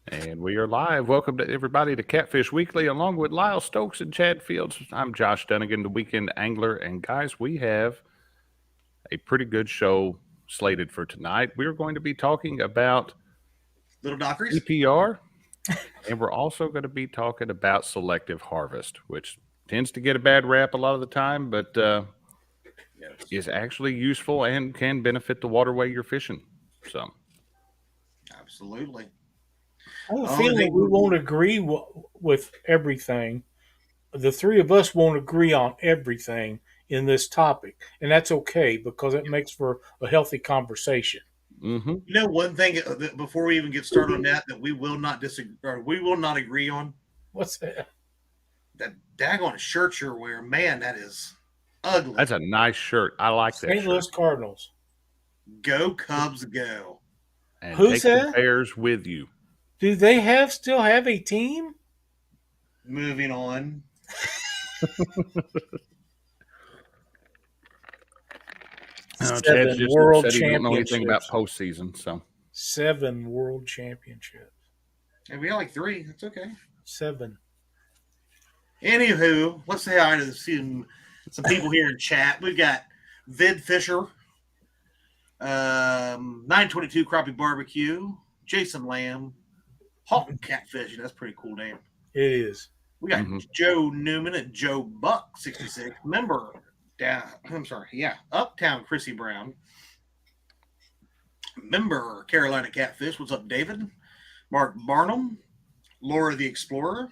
And we are live. Welcome to everybody to Catfish Weekly, along with Lyle Stokes and Chad Fields. I'm Josh Dunnigan, the weekend angler. And guys, we have a pretty good show slated for tonight. We're going to be talking about Little Dockeries, CPR, and we're also going to be talking about selective harvest, which tends to get a bad rap a lot of the time, but is actually useful and can benefit the waterway you're fishing. So, absolutely. I have a feeling we won't agree with everything. The three of us won't agree on everything in this topic, and that's okay because it makes for a healthy conversation. Mm-hmm. You know, one thing before we even get started on that we will not disagree, or we will not agree on. What's that? That daggone shirt you're wearing, man, that is ugly. That's a nice shirt. I like that. St. Louis Cardinals. Go Cubs, go! And Who's take that? the Bears with you. Do they still have a team? Moving on. Seven world championships. He don't know anything about postseason, so 7 world championships. And we got like 3. That's okay. 7. Anywho, let's say hi to some people here in chat. We've got Vid Fisher, 922 Crappie Barbecue, Jason Lamb, Hawk Catfishing. That's a pretty cool name. It is. We got Joe Newman and Joe Buck 66 member. Uptown Chrissy Brown. Member Carolina Catfish. What's up, David? Mark Barnum, Laura the Explorer.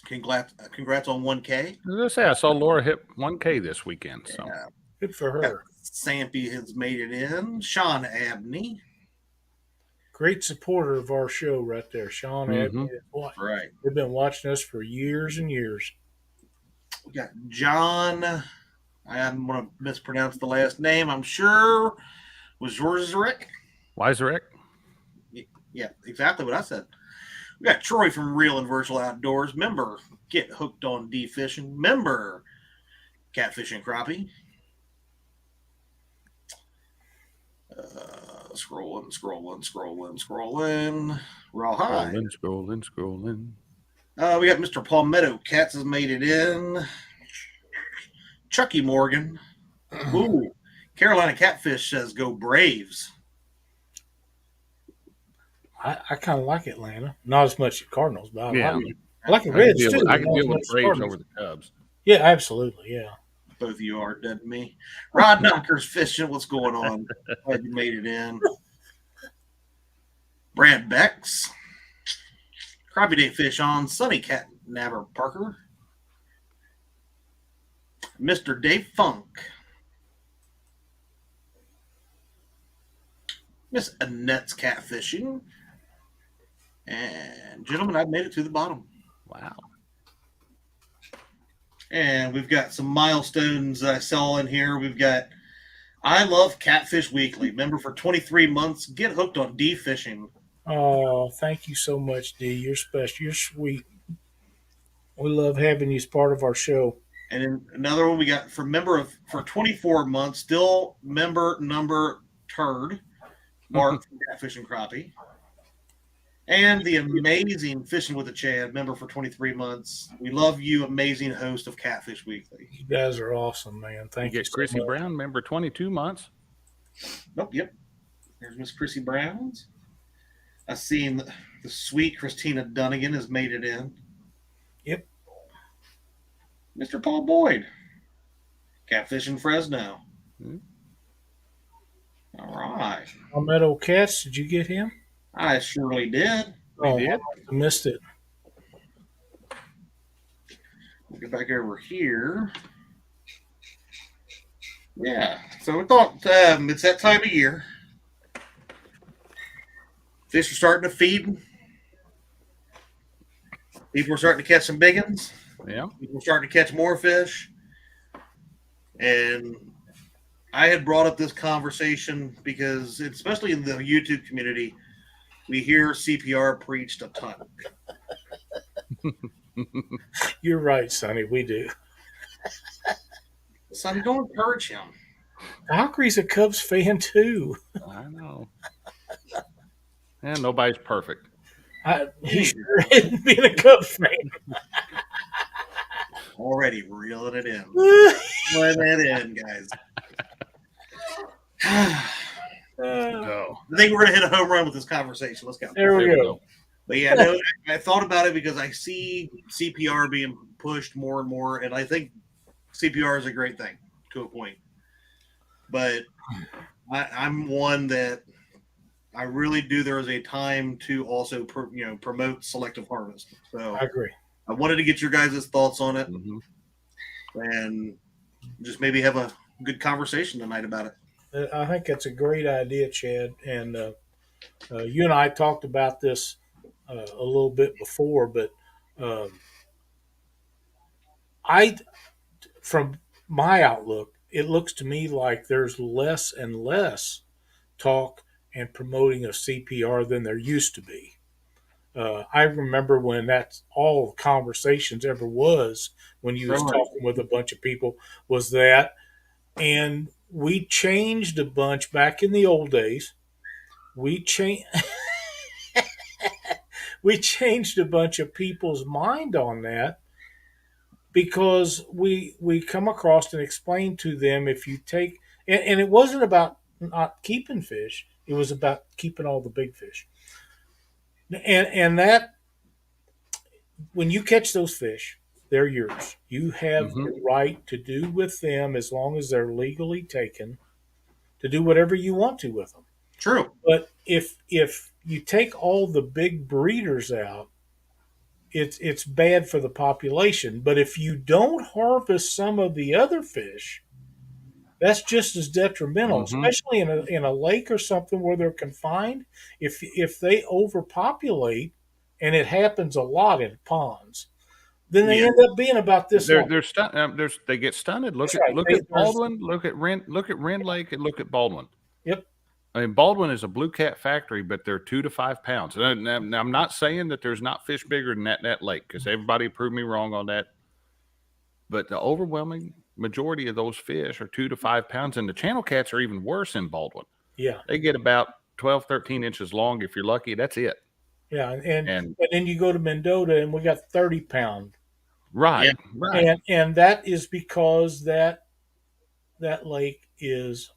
Congrats on 1K. I was gonna say I saw Laura hit 1K this weekend. So good for her. Sampy has made it in. Sean Abney. Great supporter of our show right there, Sean Abney. Right. They've been watching us for years and years. We got John. I'm going to mispronounce the last name. I'm sure was Wieserich. Wieserich? Yeah, exactly what I said. We got Troy from Real and Virtual Outdoors. Member Get Hooked on D Fishing. Member Catfishing Crappie. Scrolling. We're all high. Scrolling. We got Mr. Palmetto Cats has made it in. Chucky Morgan. Ooh. Carolina Catfish says go Braves. I kind of like Atlanta. Not as much as Cardinals, but I like it. I like the I Reds, can too. I can deal with the Braves over the Cubs. Yeah, absolutely, yeah. Both of you are dead to me. Rod Knockers Fishing. What's going on? Glad you made it in. Brad Becks. Crappie Day Fish on. Sunny Cat Nabber Parker. Mr. Dave Funk. Miss Annette's Catfishing. And gentlemen, I've made it to the bottom. Wow. And we've got some milestones I saw in here. We've got I Love Catfish Weekly. Member for 23 months. Get hooked on D fishing. Oh, thank you so much, D. You're special. You're sweet. We love having you as part of our show. And then another one we got for 24 months, still member number turd, Mark from Catfishing Crappie. And the amazing Fishing with a Chad, member for 23 months. We love you, amazing host of Catfish Weekly. You guys are awesome, man. Thank you so Chrissy much. Brown, member 22 months. Yep. There's Miss Chrissy Brown's. I've seen the sweet Christina Dunnigan has made it in. Yep. Mr. Paul Boyd. Catfishing Fresno. All right. Palmetto Cats, did you get him? I surely did. I missed it. We'll get back over here. Yeah, so we thought it's that time of year. Fish are starting to feed. People are starting to catch some big ones. Yeah. People are starting to catch more fish. And I had brought up this conversation because, especially in the YouTube community, we hear CPR preached a ton. You're right, Sonny. We do. Sonny, don't encourage him. Valkyrie's a Cubs fan too. I know. And nobody's perfect. He sure isn't being a Cubs fan. Already reeling it in. Reeling it in, guys. No. I think we're going to hit a home run with this conversation. Let's go. There we go. But yeah, no, I thought about it because I see CPR being pushed more and more, and I think CPR is a great thing to a point. But I'm one that I really do. There is a time to also promote selective harvest. So I agree. I wanted to get your guys' thoughts on it, Mm-hmm. and just maybe have a good conversation tonight about it. I think that's a great idea, Chad. And you and I talked about this a little bit before, but from my outlook, it looks to me like there's less and less talk and promoting of CPR than there used to be. I remember when that's all the conversations ever was when you was talking with a bunch of people was that, and we changed a bunch back in the old days. We changed we changed a bunch of people's mind on that because we come across and explained to them if you take and it wasn't about not keeping fish, it was about keeping all the big fish. And that when you catch those fish, they're yours. You have the right to do with them as long as they're legally taken to do whatever you want to with them. True. But if you take all the big breeders out, it's bad for the population. But if you don't harvest some of the other fish, that's just as detrimental, especially in a lake or something where they're confined. If they overpopulate, and it happens a lot in ponds, then they end up being about this. They get stunted. Look at Baldwin. Look at Wren Lake, and look at Baldwin. Yep. I mean, Baldwin is a blue cat factory, but they're 2 to 5 pounds. And I'm not saying that there's not fish bigger than that lake, because everybody proved me wrong on that. But the overwhelming majority of those fish are 2 to 5 pounds, and the channel cats are even worse in Baldwin. Yeah, they get about 12, 13 inches long if you're lucky. That's it. Yeah, and then you go to Mendota, and we got 30-pound. Right, right. And that is because that lake is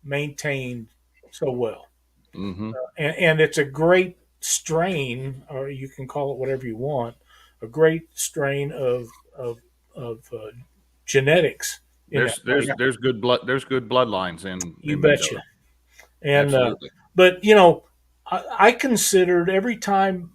maintained so well, and it's a great strain, or you can call it whatever you want, a great strain of genetics. There's good bloodlines in. You betcha. And but I considered every time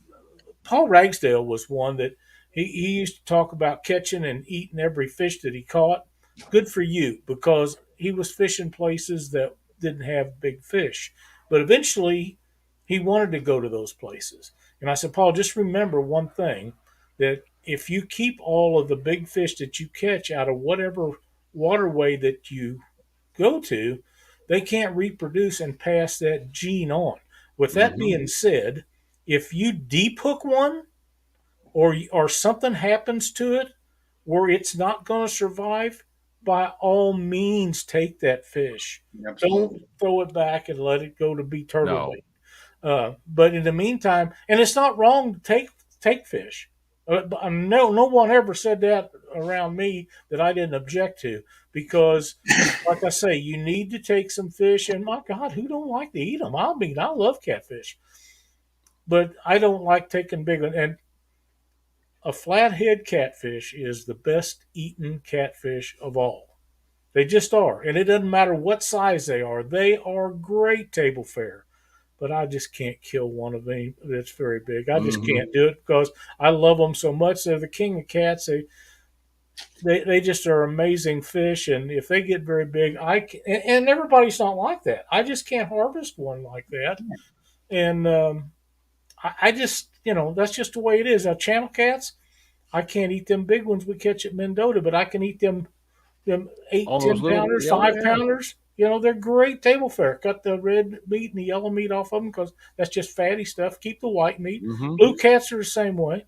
Paul Ragsdale was one that he used to talk about catching and eating every fish that he caught. Good for you, because he was fishing places that didn't have big fish. But eventually he wanted to go to those places. And I said, Paul, just remember one thing, that if you keep all of the big fish that you catch out of whatever waterway that you go to, they can't reproduce and pass that gene on. With that being said, if you deep hook one, or something happens to it where it's not going to survive, by all means take that fish. Absolutely. Don't throw it back and let it go to be turtle bait. But in the meantime, and it's not wrong to take fish. No one ever said that around me that I didn't object to, because, like I say, you need to take some fish. And my God, who don't like to eat them? I love catfish, but I don't like taking big ones. And a flathead catfish is the best eaten catfish of all. They just are. And it doesn't matter what size they are. They are great table fare. But I just can't kill one of them that's very big. I just can't do it because I love them so much. They're the king of cats. They just are amazing fish. And if they get very big, and everybody's not like that. I just can't harvest one like that. And I just, that's just the way it is. Now, channel cats, I can't eat them big ones we catch at Mendota, but I can eat them 8, 10-pounders, 5-pounders. They're great table fare. Cut the red meat and the yellow meat off of them because that's just fatty stuff. Keep the white meat. Blue cats are the same way.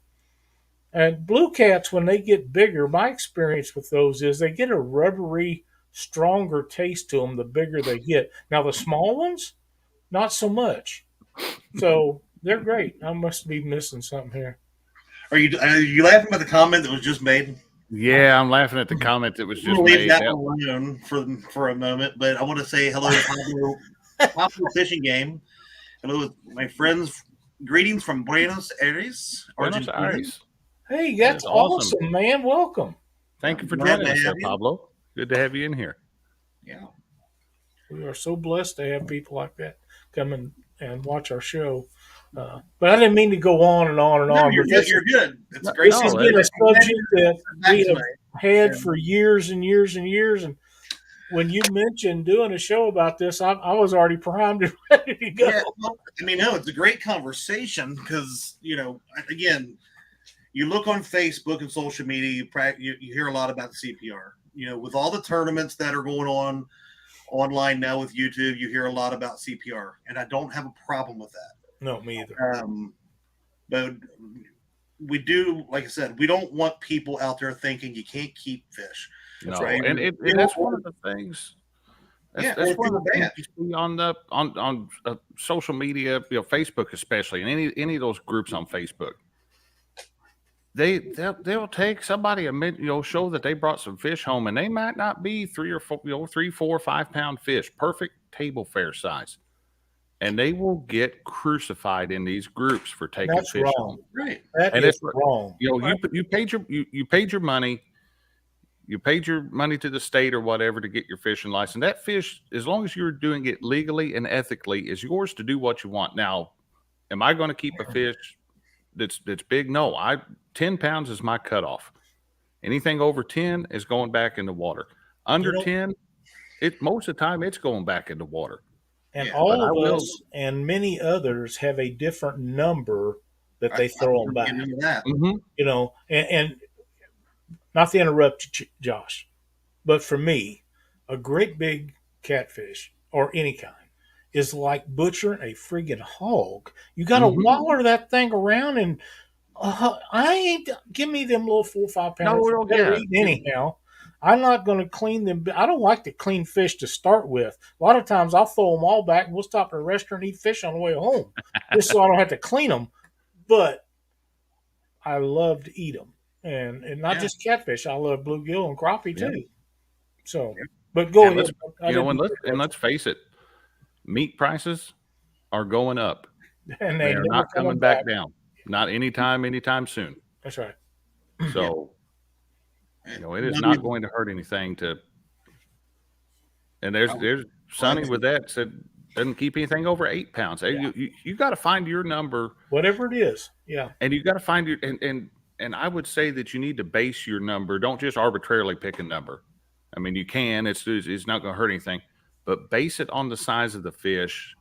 And blue cats, when they get bigger, my experience with those is they get a rubbery, stronger taste to them the bigger they get. Now, the small ones, not so much. So They're great. I must be missing something here. Are you laughing at the comment that was just made? Yeah, I'm laughing at the comment that was We'll just leave made. that one alone for a moment, but I want to say hello to Pablo Fishing Game. Hello, my friends. Greetings from Buenos Aires, Buenos Argentina. Aires. Hey, that's awesome, man. Welcome. Thank you for Glad joining to us, there, have you. Pablo. Good to have you in here. Yeah. We are so blessed to have people like that come and watch our show. But I didn't mean to go on and on and No, on. you're But good. You're good. It's great. this has been a subject that we have had Yeah. for years and years and years. And when you mentioned doing a show about this, I was already primed and ready to go. Yeah, well, I mean, no, it's a great conversation because, again, you look on Facebook and social media, you hear a lot about CPR. With all the tournaments that are going on online now with YouTube, you hear a lot about CPR, and I don't have a problem with that. No, me either. But we do, like I said, we don't want people out there thinking you can't keep fish. No, right. and that's one of the things. That's one of the things you see on social media, Facebook especially, and any of those groups on Facebook. They'll take somebody show that they brought some fish home, and they might not be 3 or 4, 3, 4, 5 pound fish, perfect table fare size, and they will get crucified in these groups for taking fish home. Right, that is wrong. You paid your money. You paid your money to the state or whatever to get your fishing license. That fish, as long as you're doing it legally and ethically, is yours to do what you want. Now, am I going to keep a fish that's big? No, 10 pounds is my cutoff. Anything over 10 is going back in the water. Under 10, most of the time it's going back in the water. And all of us and many others have a different number that they throw them back. Mm-hmm. And not to interrupt you, Josh, but for me, a great big catfish or any kind is like butchering a friggin' hog. You got to waller that thing around, and give me them little 4 or 5 pounds. Anyhow, I'm not going to clean them. I don't like to clean fish to start with. A lot of times I'll throw them all back and we'll stop at a restaurant and eat fish on the way home, just so I don't have to clean them. But I love to eat them. And not just catfish. I love bluegill and crappie too. So, but go ahead. Let's face it, meat prices are going up, and they're not coming back down. Not anytime soon. That's right. So, it is not going to hurt anything to. And there's Sonny with that said doesn't keep anything over 8 pounds. Yeah. You got to find your number, whatever it is. Yeah, and you got to find your and I would say that you need to base your number. Don't just arbitrarily pick a number. I mean, you can. It's not going to hurt anything, but base it on the size of the fish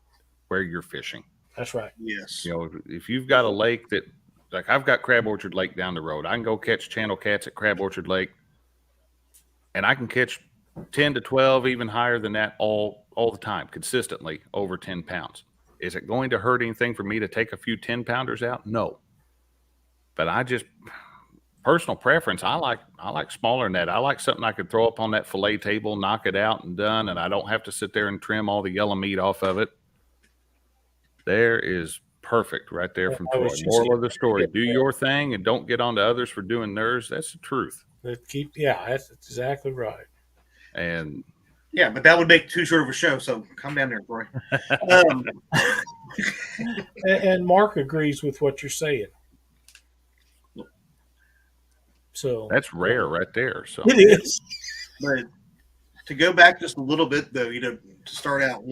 where you're fishing. That's right. Yes. If you've got a lake that, like I've got Crab Orchard Lake down the road, I can go catch channel cats at Crab Orchard Lake, and I can catch 10 to 12, even higher than that all the time, consistently over 10 pounds. Is it going to hurt anything for me to take a few 10-pounders out? No. But I just, personal preference, I like smaller than that. I like something I could throw up on that fillet table, knock it out and done, and I don't have to sit there and trim all the yellow meat off of it. There is perfect right there from Troy. Moral of the story, do your thing and don't get on to others for doing theirs. That's the truth. That's exactly right. And yeah, but that would make too short of a show, so come down there, Troy. And Mark agrees with what you're saying. So that's rare right there. So it is. But to go back just a little bit, though, to start out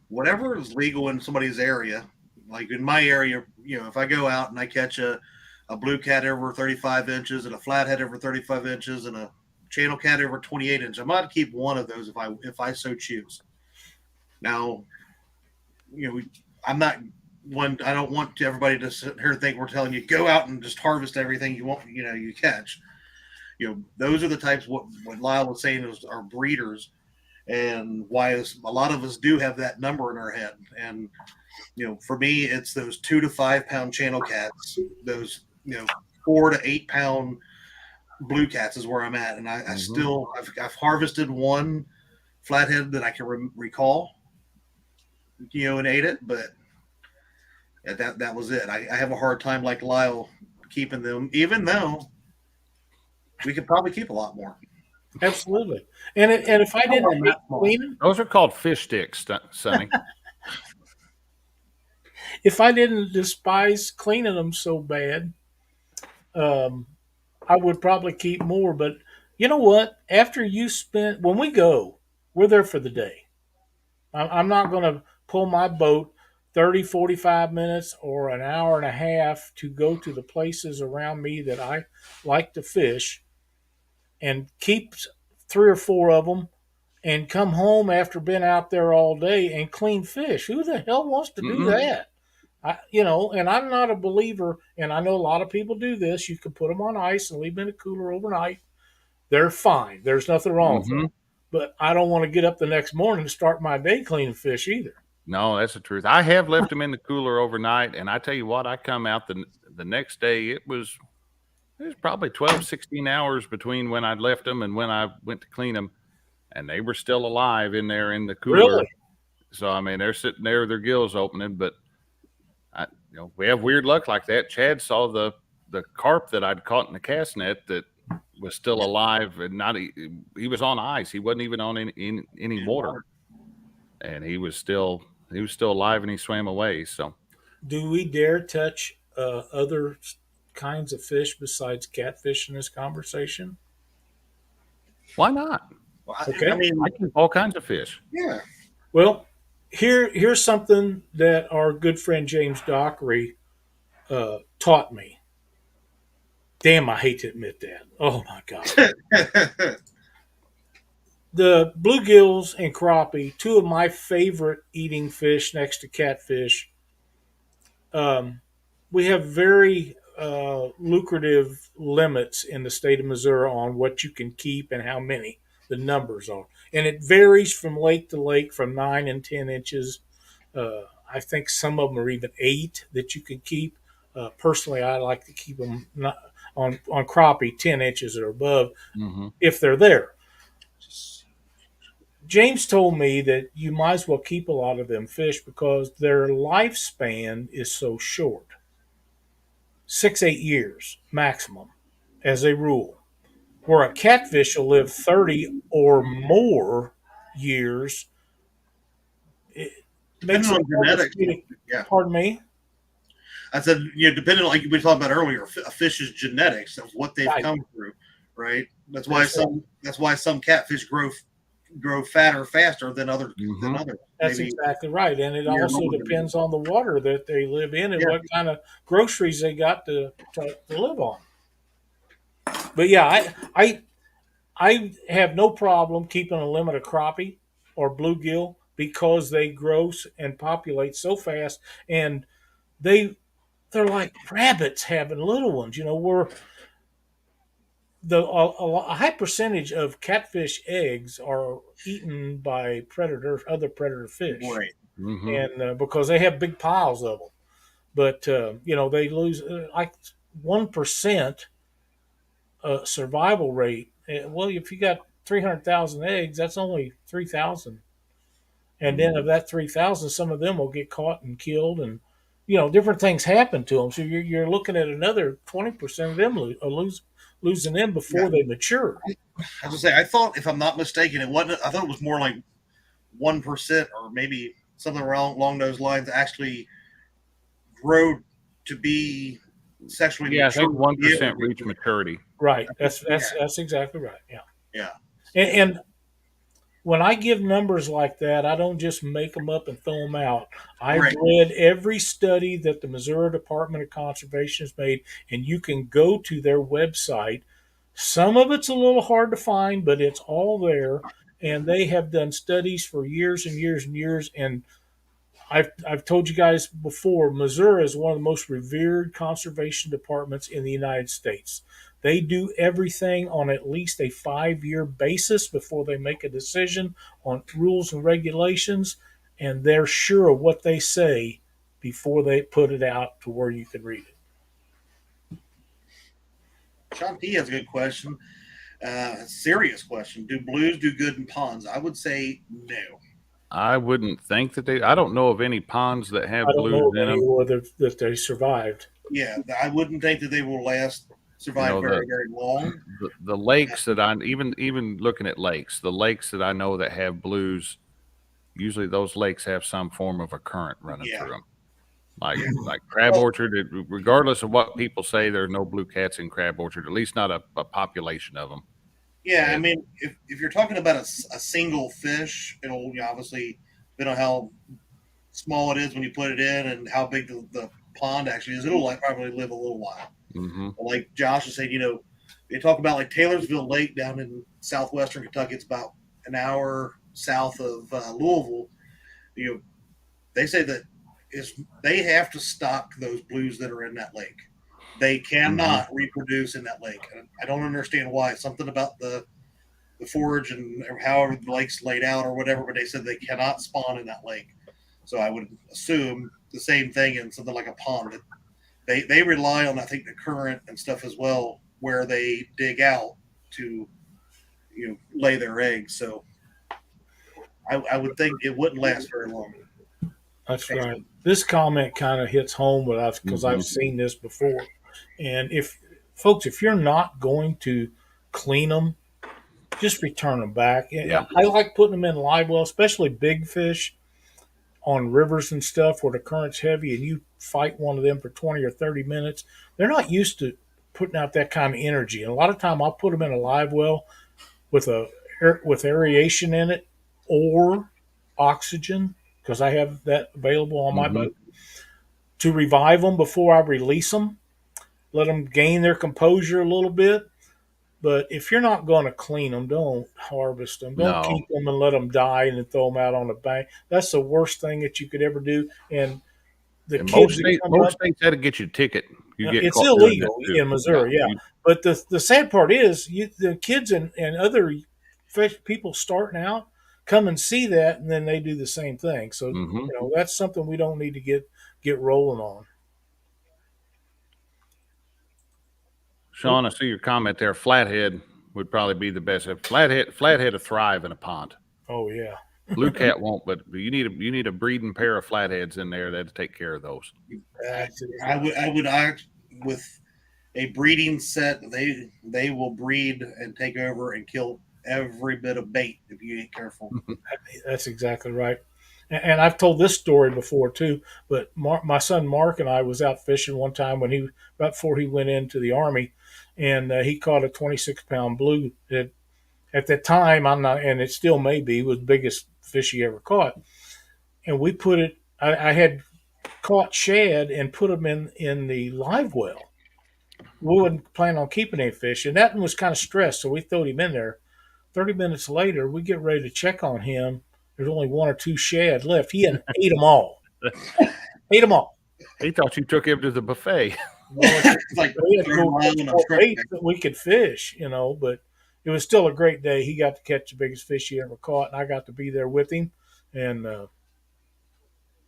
whatever is legal in somebody's area, like in my area, if I go out and I catch a blue cat over 35 inches and a flathead over 35 inches and a channel cat over 28 inches, I might keep one of those if I so choose. Now, I'm not one. I don't want everybody to sit here and think we're telling you go out and just harvest everything you want. You catch. Those are the types. What Lyle was saying are breeders, and why a lot of us do have that number in our head. And for me, it's those 2 to 5 pound channel cats. Those 4 to 8 pound blue cats is where I'm at, and I still I've harvested one flathead that I can recall, and ate it, but That was it. I have a hard time like Lyle keeping them, even though we could probably keep a lot more. Absolutely. And if I didn't hate cleaning, Those are called fish sticks, Sonny. if I didn't despise cleaning them so bad, I would probably keep more. But you know what? After you spend, when we go, we're there for the day. I'm not going to pull my boat 30, 45 minutes or an hour and a half to go to the places around me that I like to fish and keep three or four of them and come home after being out there all day and clean fish. Who the hell wants to do that? And I'm not a believer, and I know a lot of people do this. You can put them on ice and leave them in a cooler overnight. They're fine. There's nothing wrong with them. But I don't want to get up the next morning to start my day cleaning fish either. No, that's the truth. I have left them in the cooler overnight, and I tell you what, I come out the next day. It was probably 12, 16 hours between when I left them and when I went to clean them, and they were still alive in there in the cooler. Really? So I mean, they're sitting there with their gills opening, but we have weird luck like that. Chad saw the carp that I'd caught in the cast net that was still alive, and he was on ice. He wasn't even on any water, and he was still alive, and he swam away. So, do we dare touch other kinds of fish besides catfish in this conversation? Why not? Okay. I mean, I keep all kinds of fish. Yeah. Well, here's something that our good friend James Dockery taught me. Damn, I hate to admit that. Oh my god. The bluegills and crappie, two of my favorite eating fish next to catfish. We have very lucrative limits in the state of Missouri on what you can keep and how many the numbers are, and it varies from lake to lake, from 9 and 10 inches. I think some of them are even 8 that you can keep. Personally, I like to keep them on crappie 10 inches or above if they're there. James told me that you might as well keep a lot of them fish because their lifespan is so short. 6-8 years maximum as a rule. Where a catfish will live 30 or more years. It makes Depending on genetics. Yeah. Pardon me? I said, depending on, like we talked about earlier, a fish's genetics of what they've come through, right? That's why some catfish grow fatter faster than others. That's exactly right, and it also depends on the water that they live in and what kind of groceries they got to live on. But yeah, I have no problem keeping a limit of crappie or bluegill because they grow and populate so fast, and they're like rabbits having little ones. We're a high percentage of catfish eggs are eaten by other predator fish, right? And because they have big piles of them, but they lose like 1% survival rate. Well, if you got 300,000 eggs, that's only 3,000, and then of that 3,000, some of them will get caught and killed, and different things happen to them. So you're looking at another 20% of them losing them before they mature. I was gonna say, I thought, if I'm not mistaken, it wasn't. I thought it was more like 1% or maybe something along those lines actually grow to be sexually. Yeah, I think 1% reach maturity. Right. That's exactly right. Yeah. Yeah. And when I give numbers like that, I don't just make them up and throw them out. I've read every study that the Missouri Department of Conservation has made, and you can go to their website. Some of it's a little hard to find, but it's all there. And they have done studies for years and years and years. And I've told you guys before, Missouri is one of the most revered conservation departments in the United States. They do everything on at least a 5-year basis before they make a decision on rules and regulations, and they're sure of what they say before they put it out to where you can read it. Sean P has a good question. Serious question. Do blues do good in ponds? I would say no. I wouldn't think that they. I don't know of any ponds that I have don't know blues of in any them. whether that they survived. Yeah, I wouldn't think that they will survive The very long. the lakes that I even looking at lakes, the lakes that I know that have blues, usually those lakes have some form of a current running Yeah. through them. Like Yeah. like Crab Well, Orchard, regardless of what people say, there's no blue cats in Crab Orchard. At least not a population of them. yeah, I And mean, if you're talking about a single fish, it'll obviously depend on how small it is when you put it in and how big the pond actually is. It'll probably live a little while. mm-hmm, Like Josh was saying, they talk about like Taylorsville Lake down in southwestern Kentucky. It's about an hour south of Louisville. You know, they say that they have to stock those blues that are in that lake. They cannot reproduce in that lake. I don't understand why. Something about the forage and however the lake's laid out or whatever, but they said they cannot spawn in that lake. So I would assume the same thing in something like a pond. That they rely on, I think, the current and stuff as well, where they dig out to lay their eggs. So I would think it wouldn't last very long. That's right. This comment kind of hits home with us because I've seen this before. And if you're not going to clean them, just return them back. Yeah. I like putting them in live well, especially big fish on rivers and stuff where the current's heavy and you fight one of them for 20 or 30 minutes. They're not used to putting out that kind of energy. And a lot of time I'll put them in a live well with with aeration in it or oxygen because I have that available on my boat to revive them before I release them. Let them gain their composure a little bit. But if you're not going to clean them, don't harvest them. Don't No. keep them and let them die and then throw them out on the bank. That's the worst thing that you could ever do. And the And kids that come most up, states had to get you a ticket. You get it's caught doing illegal that too. in Missouri, yeah. But the sad part is, the kids and other people starting out come and see that, and then they do the same thing. So that's something we don't need to get rolling on. Sean, I see your comment there. Flathead would probably be the best. Flathead will thrive in a pond. Oh yeah. Blue cat won't, but you need a breeding pair of flatheads in there that take care of those. I would act with a breeding set. They will breed and take over and kill every bit of bait if you ain't careful. That's exactly right. And I've told this story before too. But my son Mark and I was out fishing one time right before he went into the Army, and he caught a 26-pound blue. That at that time, and it still may be, was the biggest fish he ever caught. And we put it. I had caught shad and put them in the live well. We wouldn't plan on keeping any fish, and that one was kind of stressed, so we threw him in there. 30 minutes later, we get ready to check on him. There's only one or two shad left. He had ate them all. Ate them all. He thought you took him to the buffet. It's like we had to go bait that we could fish, but it was still a great day. He got to catch the biggest fish he ever caught, and I got to be there with him. And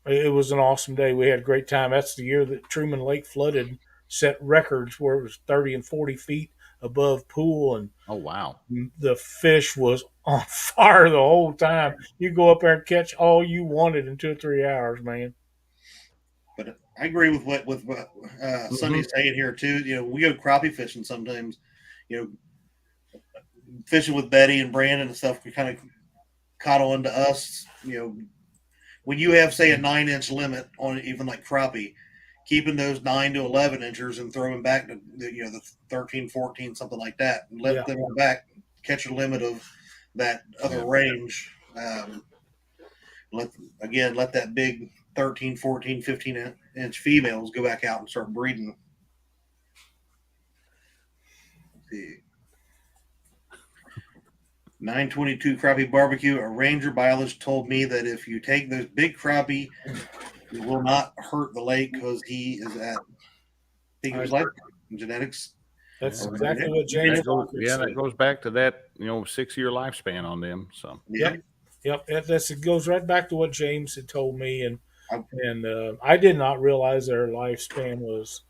it was an awesome day. We had a great time. That's the year that Truman Lake flooded, set records where it was 30 and 40 feet above pool, and oh wow, the fish was on fire the whole time. You go up there and catch all you wanted in 2 or 3 hours, man. But I agree with what Sonny's saying here too. We go crappie fishing sometimes. Fishing with Betty and Brandon and stuff, we kind of caught on to us. When you have, say, a 9-inch limit on even like crappie, keeping those 9 to 11 inchers and throwing back to the 13, 14, something like that, and let them back, catch a limit of that other range. Let that big 13, 14, 15-inch females go back out and start breeding. Let's see. 922 crappie barbecue. A ranger biologist told me that if you take those big crappie, it will not hurt the lake because he is at, I think it was like genetics. That's exactly what James said. That goes back to that 6-year lifespan on them. So yep. It goes right back to what James had told me, and I did not realize their lifespan was.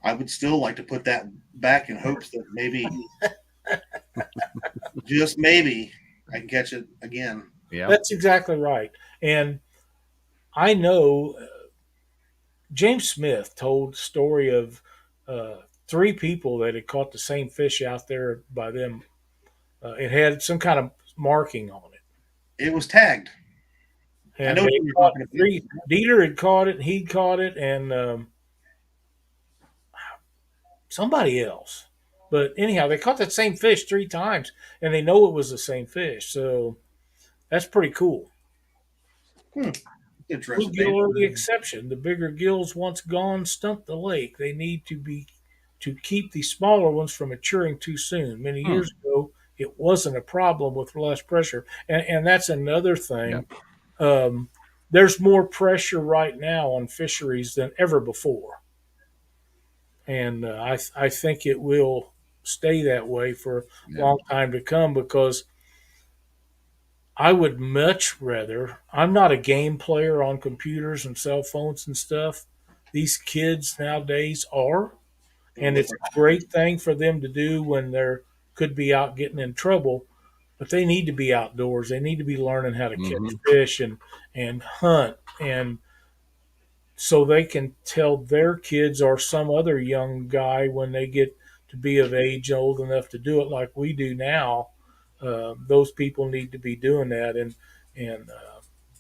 I would still like to put that back in hopes that maybe, just maybe, I can catch it again. Yeah. That's exactly right. And I know James Smith told the story of three people that had caught the same fish out there by them. It had some kind of marking on it. It was tagged. I And know what they you're caught talking about. three. Dieter had caught it, he'd caught it, and somebody else. But anyhow, they caught that same fish three times, and they know it was the same fish. So that's pretty cool. Interesting. Bluegill are the exception. The bigger gills, once gone, stunt the lake. They need to keep the smaller ones from maturing too soon. Many years ago, it wasn't a problem with less pressure, and that's another Yeah. thing. There's more pressure right now on fisheries than ever before, and I think it will stay that way for a Yeah. long time to come because I would much rather. I'm not a game player on computers and cell phones and stuff. These kids nowadays are, and it's a great thing for them to do when they're could be out getting in trouble. But they need to be outdoors. They need to be learning how to catch fish and hunt, and so they can tell their kids or some other young guy when they get to be of age, old enough to do it like we do now. Those people need to be doing that, and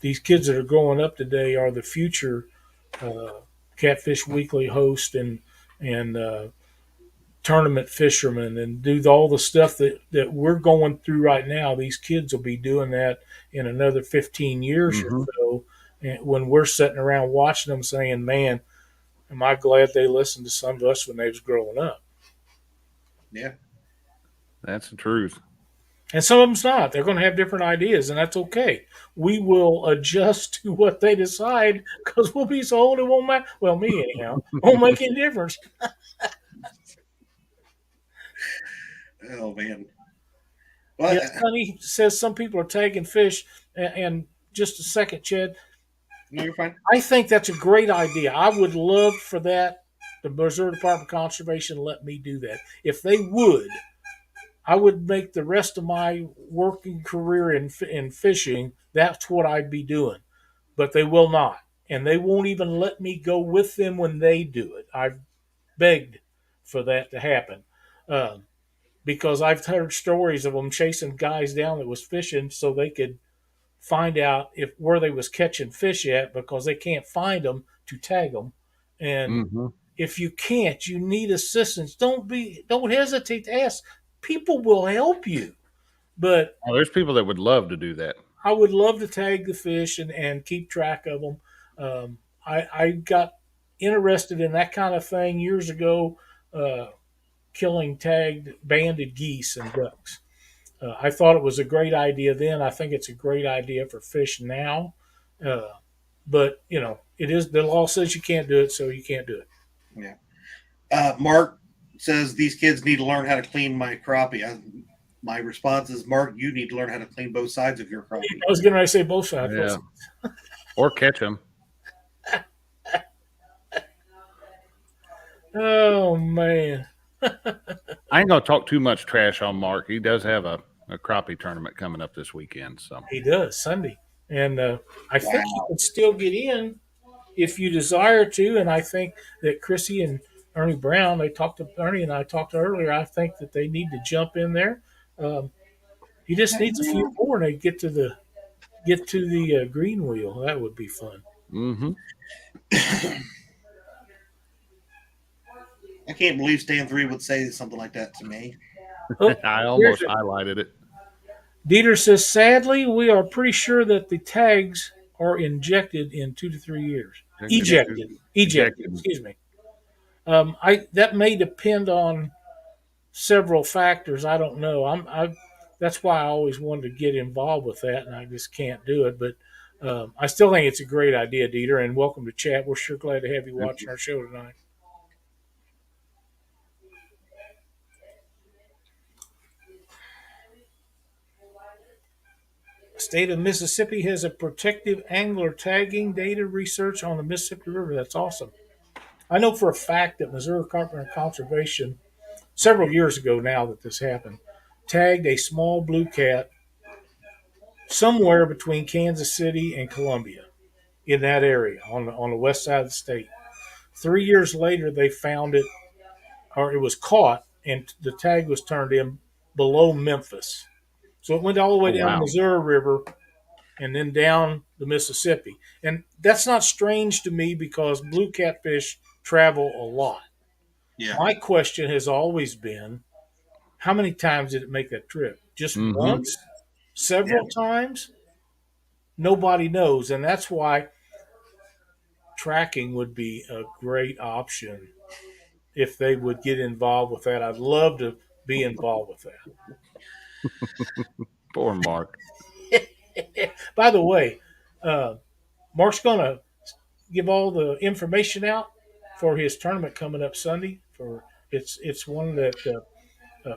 these kids that are growing up today are the future Catfish Weekly host and tournament fishermen and do all the stuff that we're going through right now. These kids will be doing that in another 15 years or so. And when we're sitting around watching them saying, man, am I glad they listened to some of us when they was growing up. Yeah. That's the truth. And some of them's not. They're going to have different ideas, and that's okay. We will adjust to what they decide because we'll be so old it won't matter. Well, me anyhow, won't make any difference. Oh man. Well, Yes, Sonny says some people are tagging fish, and just a second, Chad. no, you're fine. I think that's a great idea. I would love for that. The Missouri Department of Conservation let me do that. If they would, I would make the rest of my working career in fishing. That's what I'd be doing. But they will not, and they won't even let me go with them when they do it. I've begged for that to happen. Because I've heard stories of them chasing guys down that was fishing so they could find out if where they was catching fish at because they can't find them to tag them. And if you can't, you need assistance. Don't hesitate to ask. People will help you. But there's people that would love to do that. I would love to tag the fish and keep track of them. I got interested in that kind of thing years ago, killing tagged banded geese and ducks. I thought it was a great idea then. I think it's a great idea for fish now. But, it is the law says you can't do it, so you can't do it. Yeah. Mark says these kids need to learn how to clean my crappie. My response is, Mark, you need to learn how to clean both sides of your crappie. I was going to say both sides. Yeah. Or catch them. Oh, man. I ain't going to talk too much trash on Mark. He does have a crappie tournament coming up this weekend. So he does, Sunday. And I think you can still get in if you desire to. And I think that Chrissy and Ernie Brown, Ernie and I talked earlier, I think that they need to jump in there. He just needs a few more and they get to the green wheel. That would be fun. I can't believe Stan 3 would say something like that to me. Oh, I almost highlighted it. Dieter says, sadly, we are pretty sure that the tags are injected in 2 to 3 years. Ejected. Excuse me. That may depend on several factors. I don't know. That's why I always wanted to get involved with that, and I just can't do it. But I still think it's a great idea, Dieter, and welcome to chat. We're sure glad to have you watching our show tonight. The state of Mississippi has a protective angler tagging data research on the Mississippi River. That's awesome. I know for a fact that Missouri Department of Conservation, several years ago now that this happened, tagged a small blue cat somewhere between Kansas City and Columbia, in that area on the west side of the state. 3 years later, they found it, or it was caught, and the tag was turned in below Memphis. So it went all the way Oh, down the wow. Missouri River and then down the Mississippi. And that's not strange to me because blue catfish travel a lot. Yeah. My question has always been, how many times did it make that trip? Just Mhm. once? Several times? Nobody knows. And that's why tracking would be a great option if they would get involved with that. I'd love to be involved with Poor Mark. that. By the way, Mark's going to give all the information out for his tournament coming up Sunday. For it's one that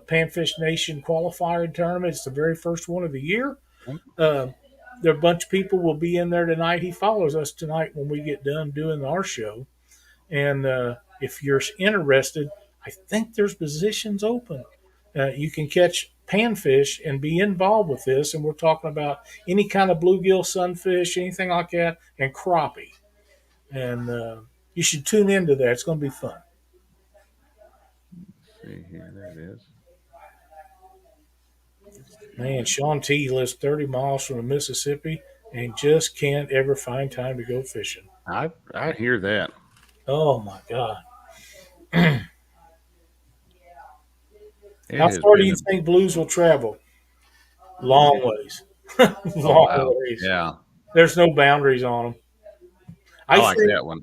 Panfish Nation qualifier tournament. It's the very first one of the year. There are a bunch of people will be in there tonight. He follows us tonight when we get done doing our show. And if you're interested, I think there's positions open. You can catch panfish and be involved with this. And we're talking about any kind of bluegill, sunfish, anything like that, and crappie. And you should tune into that. It's going to be fun. Let's see here. There it is. Man, Sean T lives 30 miles from the Mississippi and just can't ever find time to go fishing. I hear that. Oh, my God. It How has far do been you think blues will travel? Long ways. Oh, Long wow. ways. Yeah. There's no boundaries on them. I like think that one.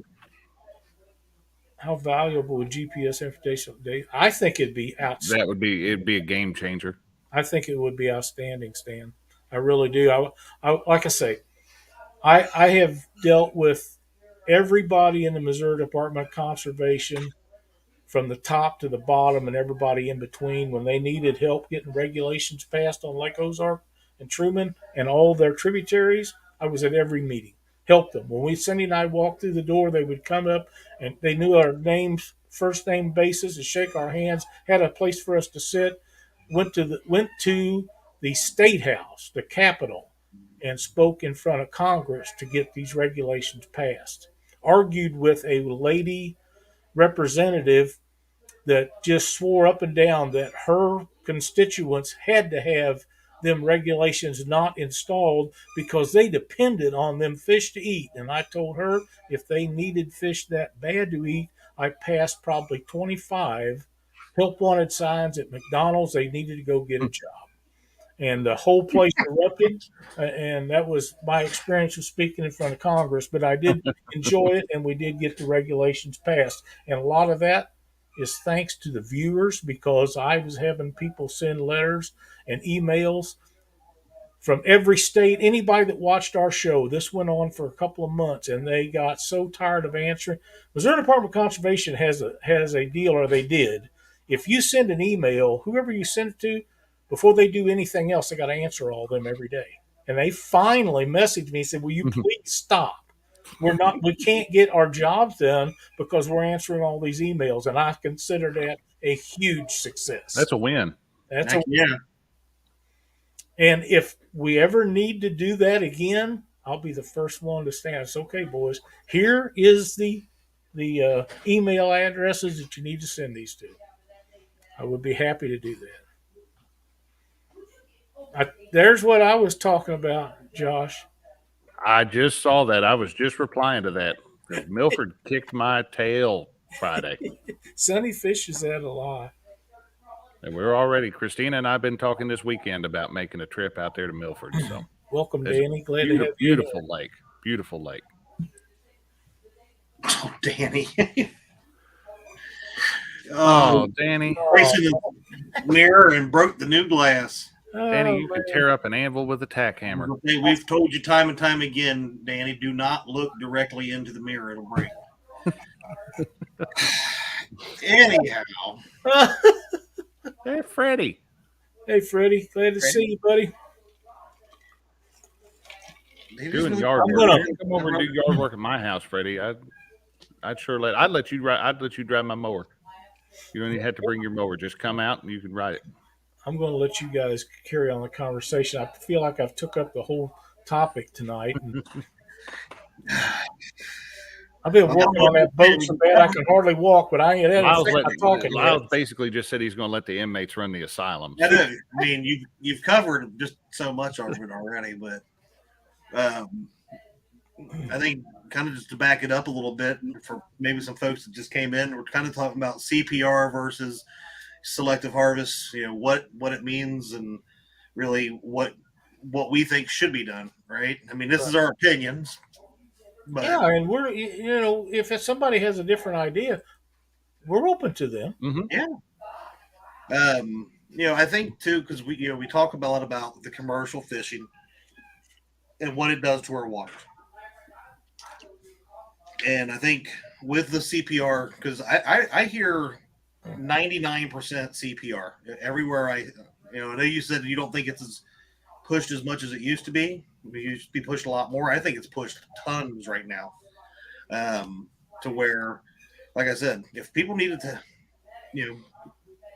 how valuable would GPS information be? I think it'd be outstanding. It'd be a game changer. I think it would be outstanding, Stan. I really do. Like I say, I have dealt with everybody in the Missouri Department of Conservation from the top to the bottom and everybody in between when they needed help getting regulations passed on Lake Ozark and Truman and all their tributaries. I was at every meeting, helped them. When Cindy and I walked through the door, they would come up and they knew our names, first name basis, and shake our hands, had a place for us to sit, went to the state house, the Capitol, and spoke in front of Congress to get these regulations passed. Argued with a lady representative that just swore up and down that her constituents had to have them regulations not installed because they depended on them fish to eat. And I told her if they needed fish that bad to eat, I passed probably 25 help wanted signs at McDonald's. They needed to go get a job. And the whole place erupted. And that was my experience of speaking in front of Congress. But I did enjoy it, and we did get the regulations passed. And a lot of that is thanks to the viewers because I was having people send letters and emails from every state. Anybody that watched our show, this went on for a couple of months, and they got so tired of answering. Missouri Department of Conservation has a deal, or they did. If you send an email, whoever you send it to, before they do anything else, they got to answer all of them every day. And they finally messaged me and said, "Will you please stop? We can't get our jobs done because we're answering all these emails." And I consider that a huge success. That's a win. Yeah. And if we ever need to do that again, I'll be the first one to stand. It's okay, boys. Here is the email addresses that you need to send these to. I would be happy to do that. There's what I was talking about, Josh. I just saw that. I was just replying to that. Milford kicked my tail Friday. Sonny fishes that a lot. And we're already, Christina and I have been talking this weekend about making a trip out there to Milford. So welcome, Danny. Glad to have you. Beautiful lake. Beautiful lake. Oh, Danny. Oh, Danny. Racing the mirror and broke the new glass. Danny, you can tear up an anvil with a tack hammer. We've told you time and time again, Danny, do not look directly into the mirror. It'll break. Anyhow. Hey, Freddie. Hey, Freddie. Glad to see you, buddy. Doing yard work. Come over and do yard work at my house, Freddie. I'd let you drive my mower. You don't even have to bring your mower. Just come out and you can ride it. I'm going to let you guys carry on the conversation. I feel like I've took up the whole topic tonight. And I've been working on that boat so bad I can hardly walk, but I ain't had Lyle's, a talking Lyle's yet. basically just said he's going to let the inmates run the asylum. I mean, you've covered just so much of it already, but I think kind of just to back it up a little bit for maybe some folks that just came in, we're kind of talking about CPR versus selective harvest. What it means and really what we think should be done. Right? I mean, this is our opinions. But, yeah, and we're if somebody has a different idea, we're open to them. Mm-hmm. Yeah. I think too because we talk a lot about the commercial fishing and what it does to our waters. And I think with the CPR, because I hear 99% CPR everywhere. I know you said you don't think it's as pushed as much as it used to be. It used to be pushed a lot more. I think it's pushed tons right now, to where, like I said, if people needed to,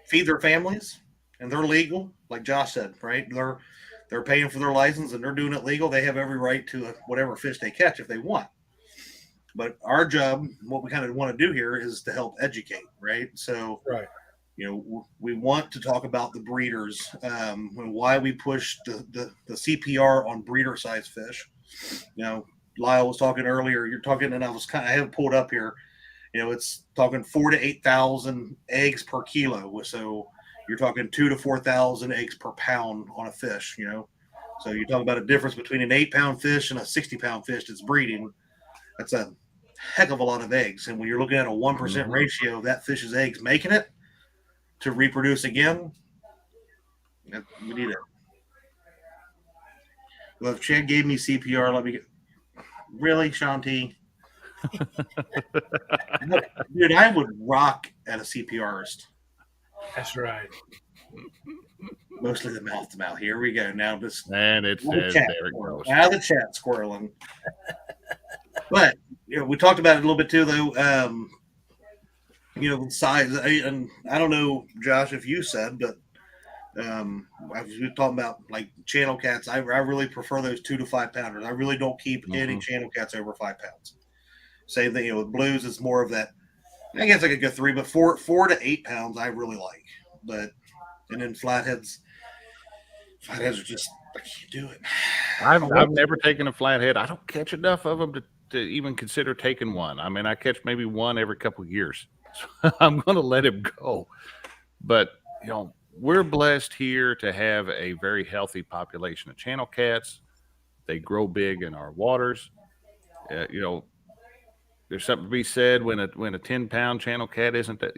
feed their families and they're legal, like Josh said, right? They're paying for their license and they're doing it legal. They have every right to whatever fish they catch if they want. But our job, what we kind of want to do here is to help educate, right? So, right. We want to talk about the breeders, and why we push the CPR on breeder size fish. Lyle was talking earlier. You're talking, and I have it pulled up here. It's talking 4,000 to 8,000 eggs per kilo. So you're talking 2,000 to 4,000 eggs per pound on a fish. So you're talking about a difference between an 8-pound fish and a 60-pound fish that's breeding. That's a heck of a lot of eggs. And when you're looking at a 1% ratio of that fish's eggs making it to reproduce again, we need it. Well, if Chad gave me CPR, let me get. Really, Shanti? Dude, I would rock at a CPRist. That's right. Mostly the mouth to mouth. Here we go. Now this. And it's there it goes. Now the chat squirreling. But we talked about it a little bit too, though. The size, and I don't know, Josh, if you said, but I was talking about like channel cats. I really prefer those 2 to 5 pounders. I really don't keep any channel cats over 5 pounds. Same thing, with blues, it's more of that. I guess I could go 3, but 4 to 8 pounds I really like. And then flatheads are just, I can't do it. I've never taken a flathead. I don't catch enough of them to even consider taking one. I mean, I catch maybe one every couple of years. So I'm going to let him go. But, we're blessed here to have a very healthy population of channel cats. They grow big in our waters. There's something to be said when a 10-pound channel cat isn't that,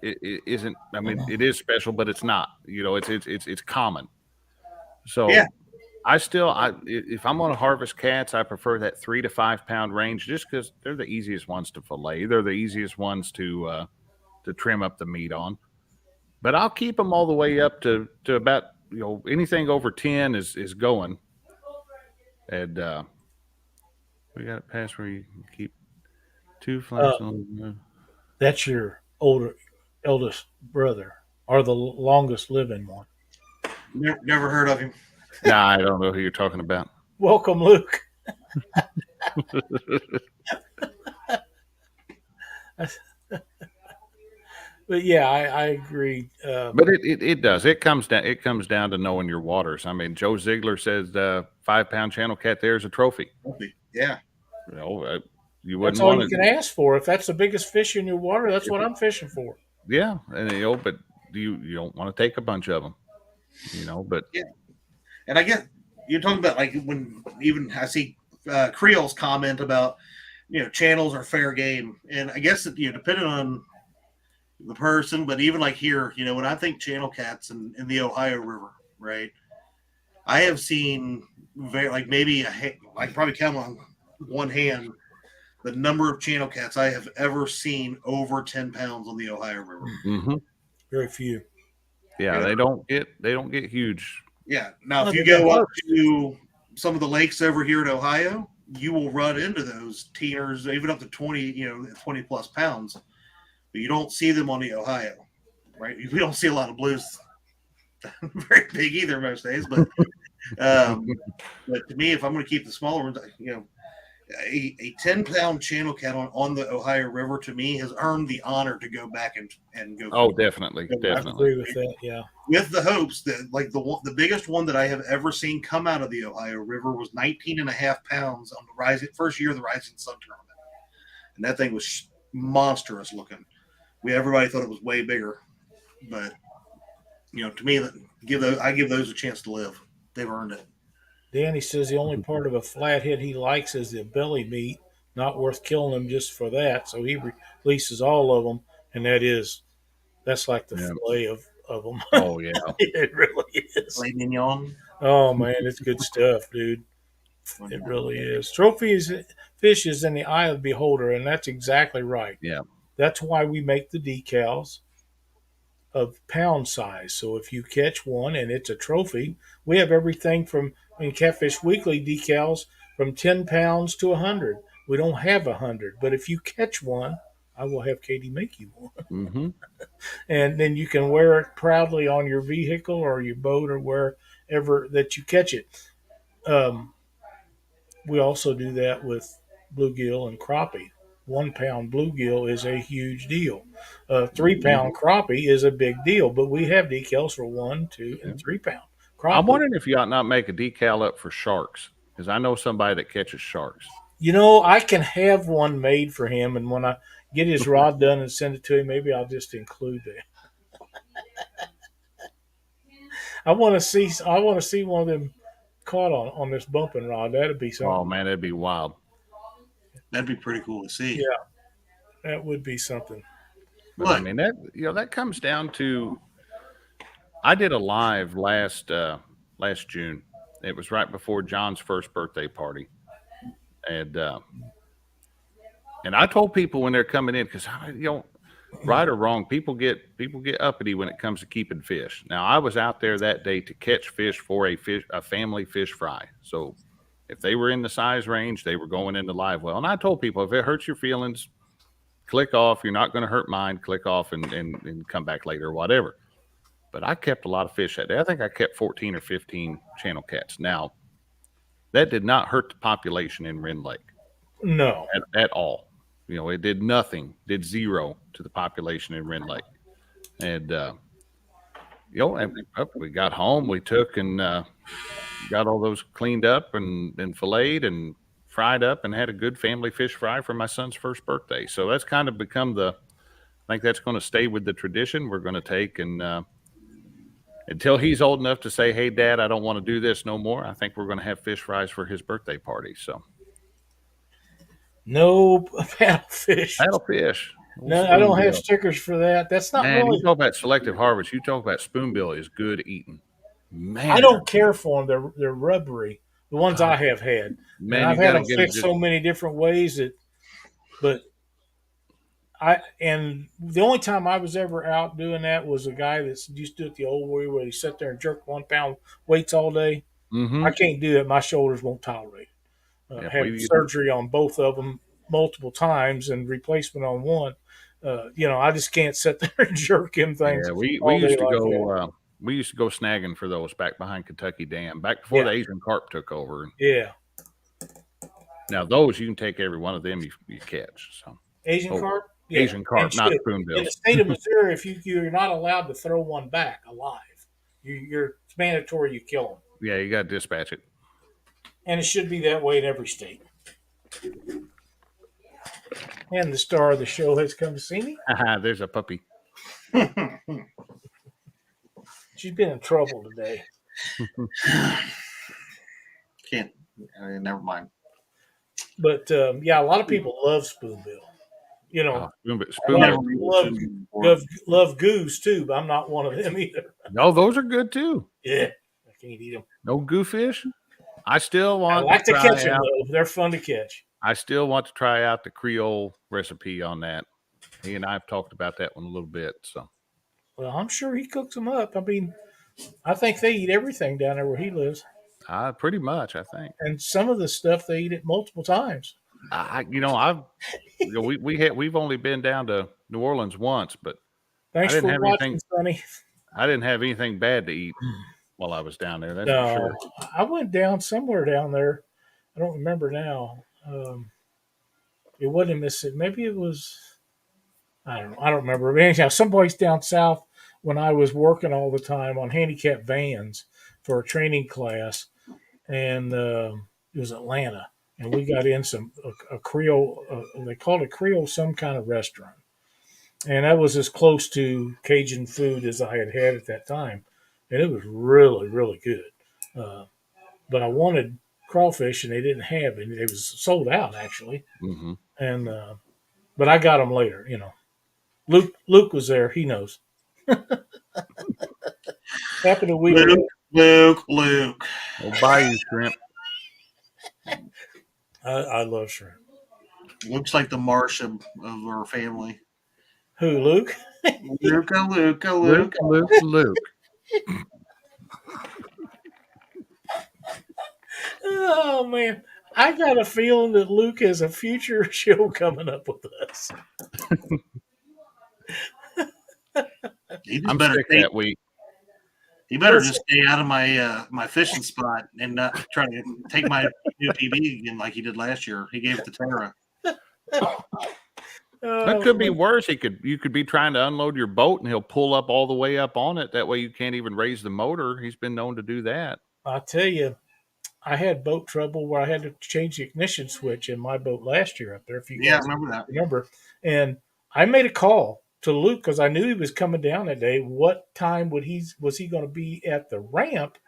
it isn't. I mean, it is special, but it's not. It's common. So yeah. If I'm going to harvest cats, I prefer that 3 to 5 pound range, just because they're the easiest ones to fillet. They're the easiest ones to trim up the meat on. But I'll keep them all the way up to about, anything over 10 is going. And we got it past where you can keep 2 flaps on. That's your eldest brother, or the longest living one. Never heard of him. Nah, I don't know who you're talking about. Welcome, Luke. But yeah, I agree. But it does. It comes down to knowing your waters. I mean, Joe Ziegler says 5-pound channel cat there is a trophy. Yeah. You wouldn't. That's all you can ask for. If that's the biggest fish in your water, that's what I'm fishing for. Yeah, and but you don't want to take a bunch of them. But yeah. And I get you're talking about like when even I see Creole's comment about channels are fair game, and I guess that depending on the person, but even like here, when I think channel cats in the Ohio River, right? I have seen maybe I probably count on one hand the number of channel cats I have ever seen over 10 pounds on the Ohio River. Mm-hmm. Very few. Yeah, they don't get huge. Yeah. Now, if you go up to some of the lakes over here in Ohio, you will run into those teeners, even up to 20 plus pounds. But you don't see them on the Ohio, right? We don't see a lot of blues very big either most days. But to me, if I'm going to keep the smaller ones, a 10-pound channel cat on the Ohio River to me has earned the honor to go back and go. Oh, definitely. I agree with that. Yeah. With the hopes that the biggest one that I have ever seen come out of the Ohio River was 19.5 pounds on the first year of the Rising Sun tournament. And that thing was monstrous looking. Everybody thought it was way bigger, but to me, I give those a chance to live. They've earned it. Danny says the only part of a flathead he likes is the belly meat. Not worth killing them just for that. So he releases all of them, and that's like the fillet of them. Oh yeah, it really is. Filet mignon. Oh man, it's good stuff, dude. It really is. Trophies fish is in the eye of the beholder, and that's exactly right. Yeah. That's why we make the decals of pound size. So if you catch one and it's a trophy, we have everything from in Catfish Weekly decals from 10 pounds to 100. We don't have 100, but if you catch one, I will have Katie make you one. Mm-hmm. And then you can wear it proudly on your vehicle or your boat or wherever that you catch it. We also do that with bluegill and crappie. 1 pound bluegill is a huge deal. 3 pound crappie is a big deal, but we have decals for 1, 2, and 3 pound crappie. I'm wondering if you ought not make a decal up for sharks, because I know somebody that catches sharks. I can have one made for him, and when I get his rod done and send it to him, maybe I'll just include that. I want to see one of them caught on this bumping rod. That'd be something. Oh man, that'd be wild. That'd be pretty cool to see. Yeah, that would be something. But I mean that comes down to. I did a live last June. It was right before John's first birthday party, and I told people when they're coming in, because right or wrong, people get uppity when it comes to keeping fish. Now I was out there that day to catch fish for a family fish fry. So if they were in the size range, they were going into Livewell. And I told people, if it hurts your feelings, click off. You're not going to hurt mine. Click off and come back later or whatever. But I kept a lot of fish that day. I think I kept 14 or 15 channel cats. Now, that did not hurt the population in Wren Lake. No. At all. It did nothing, did zero to the population in Wren Lake. And, we got home, we took and got all those cleaned up and filleted and fried up and had a good family fish fry for my son's first birthday. So that's kind of become I think that's going to stay with the tradition we're going to take. And until he's old enough to say, hey, Dad, I don't want to do this no more, I think we're going to have fish fries for his birthday party. So. No paddlefish. Paddlefish. No, I don't have stickers for that. That's not really. You talk about Selective Harvest. You talk about spoonbill is good eating. Man, I don't care for them. They're rubbery. The ones I have had. Man, I've had them fixed so many different ways but the only time I was ever out doing that was a guy that used to do it the old way where he sat there and jerked 1 pound weights all day. Mm-hmm. I can't do that. My shoulders won't tolerate it. Had surgery on both of them multiple times and replacement on one. I just can't sit there and jerk him things. Yeah, we used to go. We used to go snagging for those back behind Kentucky Dam, back before the Asian carp took over. Yeah. Now those you can take every one of them you catch. So Asian carp. Yeah. Asian carp, not spoonbills. In the state of Missouri, if you're not allowed to throw one back alive, it's mandatory you kill them. Yeah, you got to dispatch it. And it should be that way in every state. And the star of the show has come to see me. There's a puppy. She's been in trouble today. Can't. Never mind. But, a lot of people love spoonbill. Love goose, too, but I'm not one of them either. No, those are good, too. Yeah, I can't eat them. No goofish? I still want to catch them, though. They're fun to catch. I still want to try out the Creole recipe on that. He and I have talked about that one a little bit. So, well, I'm sure he cooks them up. I mean, I think they eat everything down there where he lives. Pretty much, I think. And some of the stuff they eat it multiple times. We've only been down to New Orleans once, but thanks for watching, Sonny. I didn't have anything bad to eat while I was down there. That's for No, sure. I went down somewhere down there. I don't remember now. It wasn't in Mississippi. Maybe it was. I don't know. I don't remember. But anyhow, someplace down south when I was working all the time on handicap vans for a training class, and it was Atlanta, and we got in a Creole. They called it Creole, some kind of restaurant, and that was as close to Cajun food as I had had at that time, and it was really, really good. Uh, but I wanted crawfish, and they didn't have it. It was sold out actually, Mm-hmm. and but I got them later. Luke was there. He knows. Happened a week ago. Luke. We'll buy you shrimp. I love shrimp. Looks like the Marsh of our family. Who, Luke? Luke. Luke. Oh man, I got a feeling that Luke has a future show coming up with us. I'm sick that week. He better just stay out of my fishing spot and not try to take my new PB again like he did last year. He gave it to Tara. That could be worse. You could be trying to unload your boat and he'll pull up all the way up on it. That way you can't even raise the motor. He's been known to do that. I tell you, I had boat trouble where I had to change the ignition switch in my boat last year up there. If you guys remember, and I made a call to Luke because I knew he was coming down that day. What time was he going to be at the ramp?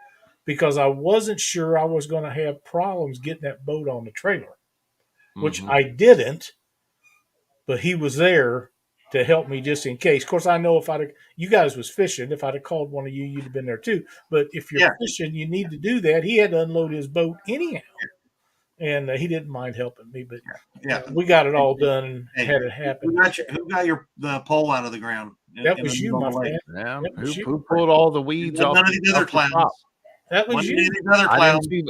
Because I wasn't sure I was going to have problems getting that boat on the trailer, which I didn't. But he was there to help me just in case. Of course, I know you guys was fishing. If I'd have called one of you, you'd have been there too. But if you're fishing, you need to do that. He had to unload his boat anyhow. And he didn't mind helping me, but we got it all done and had it happen. Who got the pole out of the ground? That was you, my friend. Yeah. Who pulled all the weeds off? None of these other clowns. That was you.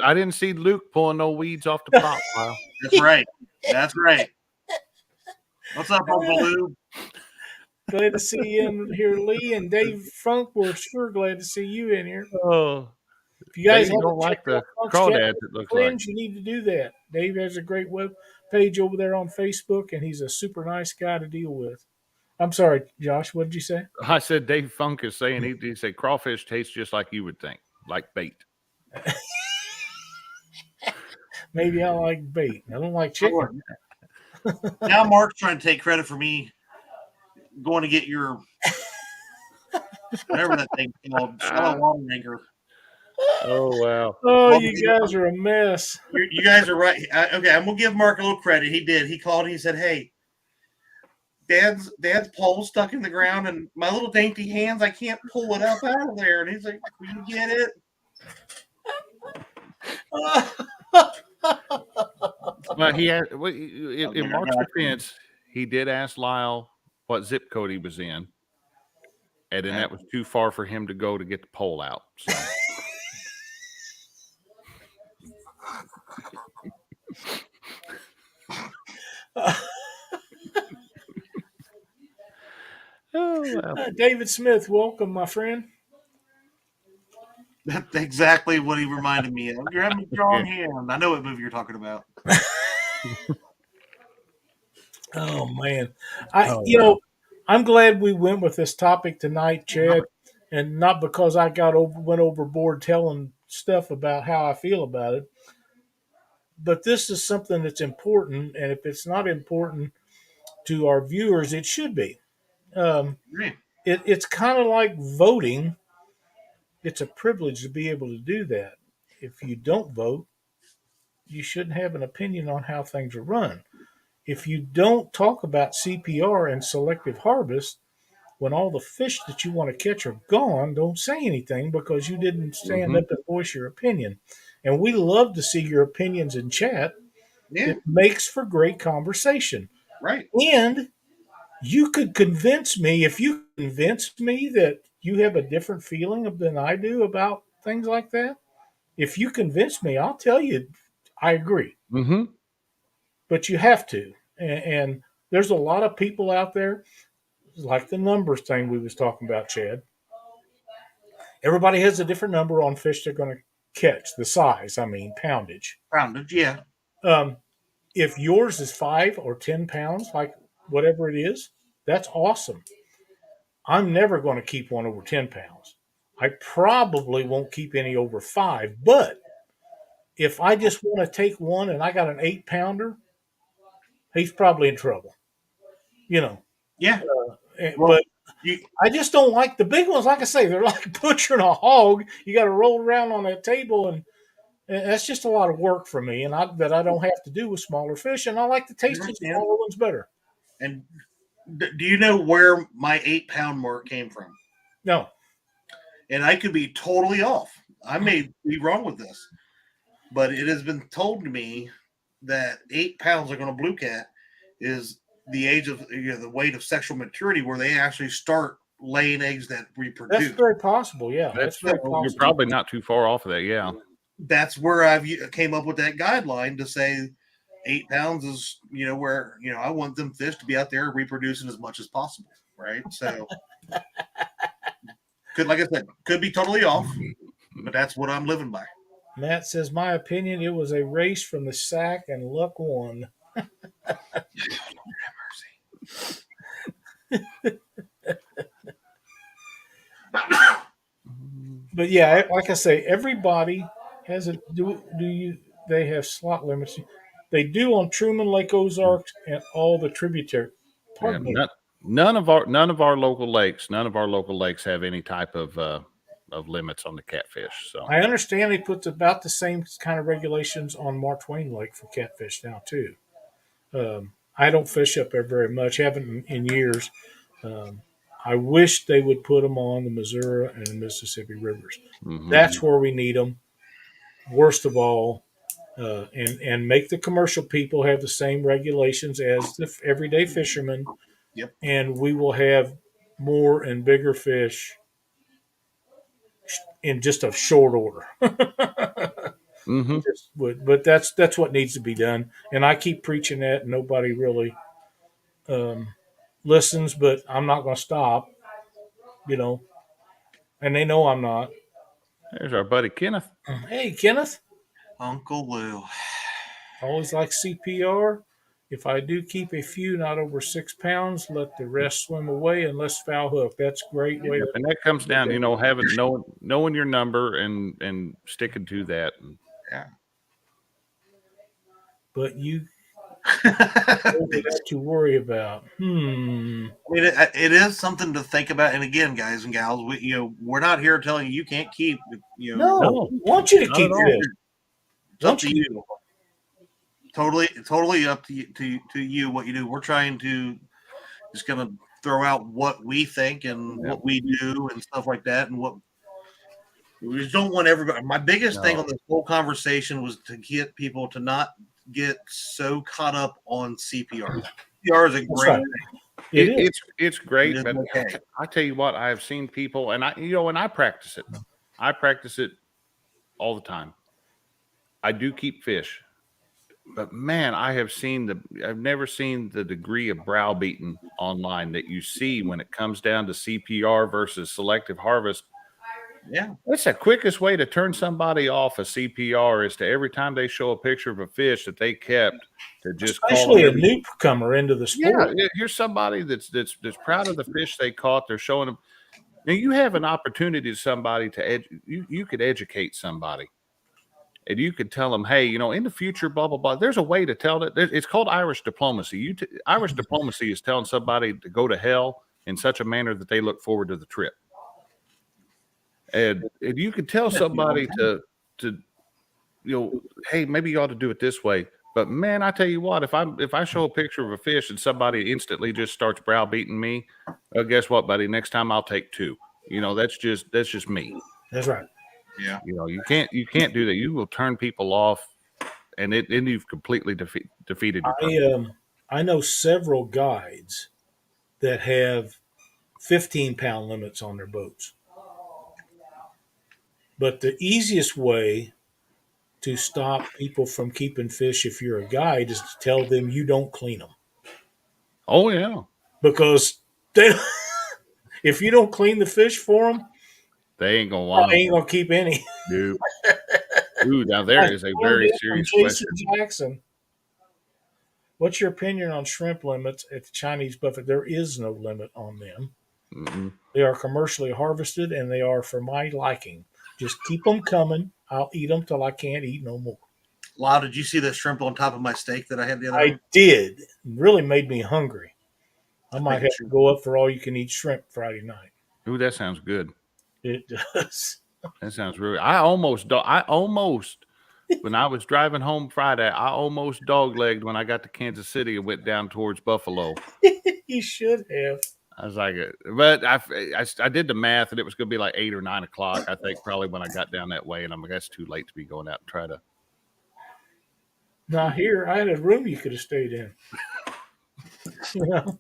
I didn't see Luke pulling no weeds off the prop pile. That's right. What's up, Uncle Lou? Glad to see you in here, Lee and Dave Funk. We're sure glad to see you in here. Oh, if you guys don't like the crawdads, it looks friends, you need to do that. Dave has a great web page over there on Facebook, and he's a super nice guy to deal with. I'm sorry, Josh. What did you say? I said Dave Funk is saying he said crawfish tastes just like you would think, like bait. Maybe I like bait. I don't like chicken. Now Mark's trying to take credit for me going to get your whatever that thing's called, shallow water anchor. Oh wow! Oh, you guys are a mess. You guys are right. Okay, I'm gonna give Mark a little credit. He did. He called and he said, "Hey, Dad's pole stuck in the ground, and my little dainty hands, I can't pull it up out of there." And he's like, "You get it?" But he had in Mark's defense, he did ask Lyle what zip code he was in, and then that was too far for him to go to get the pole out. So. David Smith, welcome, my friend. That's exactly what he reminded me of. You're having a strong hand. I know what movie you're talking about. Oh man, I'm glad we went with this topic tonight, Chad, and not because I went overboard telling stuff about how I feel about it, but this is something that's important, and if it's not important to our viewers, it should be. It's kind of like voting. It's a privilege to be able to do that. If you don't vote, you shouldn't have an opinion on how things are run. If you don't talk about CPR and selective harvest, when all the fish that you want to catch are gone, don't say anything because you didn't stand up and voice your opinion. And we love to see your opinions in chat. Yeah. It makes for great conversation. Right. And you could convince me, if you convince me that you have a different feeling than I do about things like that, if you convince me, I'll tell you I agree. Mm-hmm. But you have to. And there's a lot of people out there, like the numbers thing we was talking about, Chad. Everybody has a different number on fish they're going to catch. The size, I mean, poundage. Rounded, yeah. If yours is 5 or 10 pounds, like whatever it is, that's awesome. I'm never going to keep one over 10 pounds. I probably won't keep any over 5. But if I just want to take one and I got an 8-pounder, he's probably in trouble. You know. Yeah. But I just don't like the big ones. Like I say, they're like butchering a hog. You got to roll around on that table, and that's just a lot of work for me. And that I don't have to do with smaller fish. And I like the taste of smaller ones better. And do you know where my 8-pound mark came from? No. And I could be totally off. I may be wrong with this, but it has been told to me that 8 pounds, like on a blue cat, is the age of the weight of sexual maturity where they actually start laying eggs that reproduce. That's very possible. Yeah, that's very possible. You're probably not too far off of that. Yeah, that's where I came up with that guideline to say 8 pounds is where I want them fish to be out there reproducing as much as possible, right? So, like I said, could be totally off, but that's what I'm living by. Matt says, my opinion, it was a race from the sack and luck won. But yeah, like I say, everybody has a they have slot limits. They do on Truman, Lake Ozarks, and all the tributary. None of our local lakes have any type of limits on the catfish. So I understand he puts about the same kind of regulations on Mark Twain Lake for catfish now too. I don't fish up there very much, haven't in years. I wish they would put them on the Missouri and the Mississippi rivers. Mm-hmm. That's where we need them. Worst of all, and make the commercial people have the same regulations as the everyday fishermen. Yep. And we will have more and bigger fish in just a short order. Mm-hmm. But that's what needs to be done. And I keep preaching that, and nobody really listens. But I'm not going to stop, and they know I'm not. There's our buddy Kenneth. Hey, Kenneth. Uncle Lou. Always like CPR. If I do keep a few not over 6 pounds, let the rest swim away unless foul hook. That's a great way. And that comes down, knowing your number and sticking to that. Yeah. But you to worry about. I mean, it is something to think about. And again, guys and gals, we're not here telling you can't keep. No, we want you to keep it. It's up to you. Totally up to you what you do. We're trying to just kind of throw out what we think and what we do and stuff like that, and what we just don't want everybody. My biggest thing on this whole conversation was to get people to not get so caught up on CPR. CPR is a great thing. It's great, but I tell you what, I have seen people, and I practice it. I practice it all the time. I do keep fish. But man, I've never seen the degree of browbeating online that you see when it comes down to CPR versus selective harvest. Yeah. That's the quickest way to turn somebody off a CPR is to every time they show a picture of a fish that they kept to just especially a newcomer into the sport. Yeah, here's somebody that's proud of the fish they caught. They're showing them. Now you have an opportunity to somebody you could educate somebody. And you could tell them, hey, in the future, blah, blah, blah. There's a way to tell that. It's called Irish diplomacy. Irish diplomacy is telling somebody to go to hell in such a manner that they look forward to the trip. And you could tell somebody to hey, maybe you ought to do it this way. But man, I tell you what, if I show a picture of a fish and somebody instantly just starts browbeating me, guess what, buddy? Next time I'll take 2. That's just me. That's right. Yeah, you can't do that. You will turn people off, and you've completely defeated your I know several guides that have 15-pound limits on their boats. But the easiest way to stop people from keeping fish, if you're a guide, is to tell them you don't clean them. Oh yeah, because if you don't clean the fish for them, They ain't gonna want I them. ain't gonna keep any. Nope. Ooh, now there is a very serious Jason question. Jackson. What's your opinion on shrimp limits at the Chinese buffet? There is no limit on them. Mm-mm. They are commercially harvested, and they are for my liking. Just keep them coming. I'll eat them till I can't eat no more. Lyle, did you see the shrimp on top of my steak that I had the other I night? did. It really made me hungry. I might think have it to should- go up for all you can eat shrimp Friday night. Ooh, that sounds good. It does. That sounds really. I almost, when I was driving home Friday, I almost dog-legged when I got to Kansas City and went down towards Buffalo. You should have. I was like, but I did the math, and it was going to be like 8 or 9 o'clock, I think, probably when I got down that way. And I'm like, that's too late to be going out and try to. Now here, I had a room you could have stayed in. You know,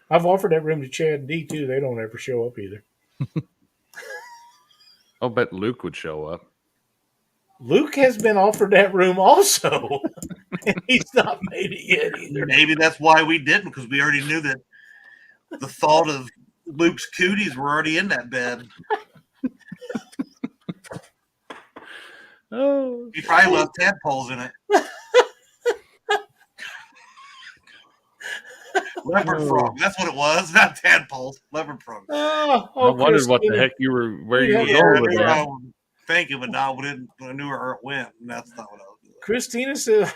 I've offered that room to Chad and D too. They don't ever show up either. I'll bet Luke would show up. Luke has been offered that room also, and he's not made it yet either. Maybe that's why we didn't, because we already knew that the thought of Luke's cooties were already in that bed. Oh, He probably left tadpoles in it. Leopard frog. That's what it was. Not tadpoles. Leopard frog. Oh, I wondered what the Christina. heck you were, where you were Yeah, going I with knew that. I was thinking, but now I knew where it went, and that's not what I was doing. Christina said,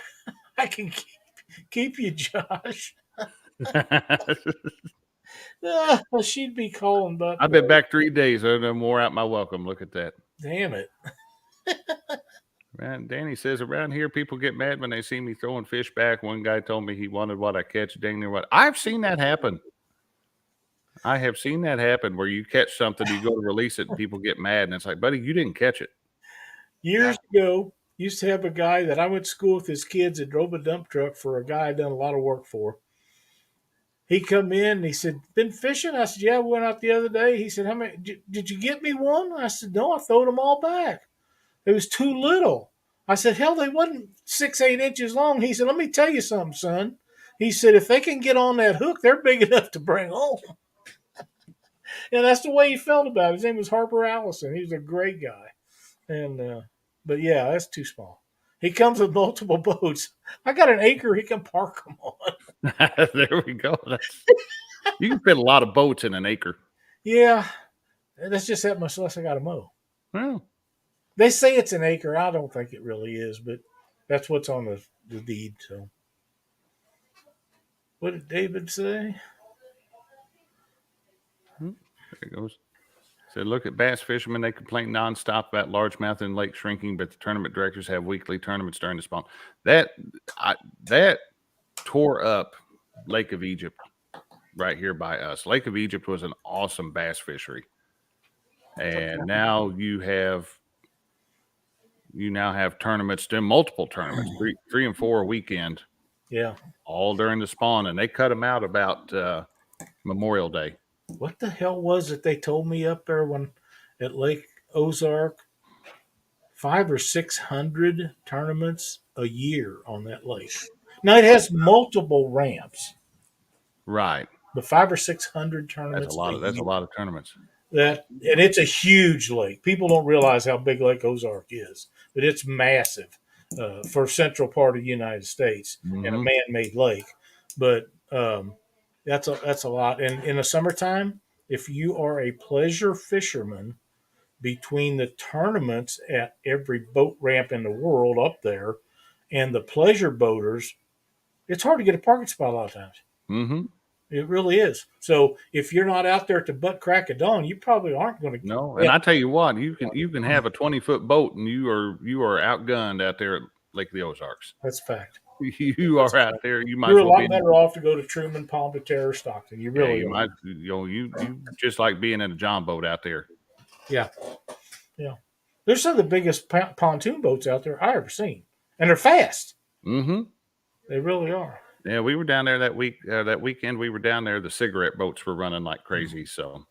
"I can keep you, Josh." She'd be calling, but I've been back 3 days. I no more out my welcome. Look at that. damn it. Man, Danny says around here people get mad when they see me throwing fish back. One guy told me he wanted what I catch. Dang near what. I've seen that happen. I have seen that happen where you catch something, you go to release it, and people get mad, and it's like, buddy, you didn't catch it. Years ago, used to have a guy that I went to school with his kids that drove a dump truck for a guy I'd done a lot of work for. He come in and he said, "Been fishing?" I said, "Yeah, we went out the other day." He said, "How many? Did you get me one?" I said, "No, I throwed them all back. It was too little." I said, "Hell, they wasn't 6, 8 inches long." He said, "Let me tell you something, son." He said, "If they can get on that hook, they're big enough to bring home." And that's the way he felt about it. His name was Harper Allison. He was a great guy. And but yeah, that's too small. He comes with multiple boats. I got an acre he can park them on. There we go. You can fit a lot of boats in an acre. Yeah, that's just that much less I got to mow. Well, They say it's an acre. I don't think it really is, but that's what's on the deed. So, what did David say? there it goes. Said, look at bass fishermen. They complain nonstop about largemouth and lake shrinking, but the tournament directors have weekly tournaments during the spawn. That tore up Lake of Egypt right here by us. Lake of Egypt was an awesome bass fishery. And now you now have tournaments, multiple tournaments, three and 4 a weekend. Yeah. All during the spawn, and they cut them out about Memorial Day. What the hell was it they told me up there when at Lake Ozark? 500 or 600 tournaments a year on that lake. Now it has multiple ramps, Right. but 500 or 600 tournaments. That's a lot of tournaments. And it's a huge lake. People don't realize how big Lake Ozark is, but it's massive for central part of the United States and a man-made lake. But that's a lot. And in the summertime, if you are a pleasure fisherman, between the tournaments at every boat ramp in the world up there and the pleasure boaters, it's hard to get a parking spot a lot of times. Mm-hmm. It really is. So if you're not out there at the butt crack of dawn, you probably aren't going to. No, and I tell you what, you can have a 20-foot boat and you are outgunned out there at Lake of the Ozarks. That's a fact. You are out there. You might You're as a well lot better off to go to Truman, Palm de Terre, Stockton. You really you are. might. You just like being in a John boat out there. Yeah. Yeah. They're some of the biggest pontoon boats out there I ever seen, and they're fast. Mm-hmm. They really are. Yeah, we were down there that week. That weekend we were down there. The cigarette boats were running like crazy. So,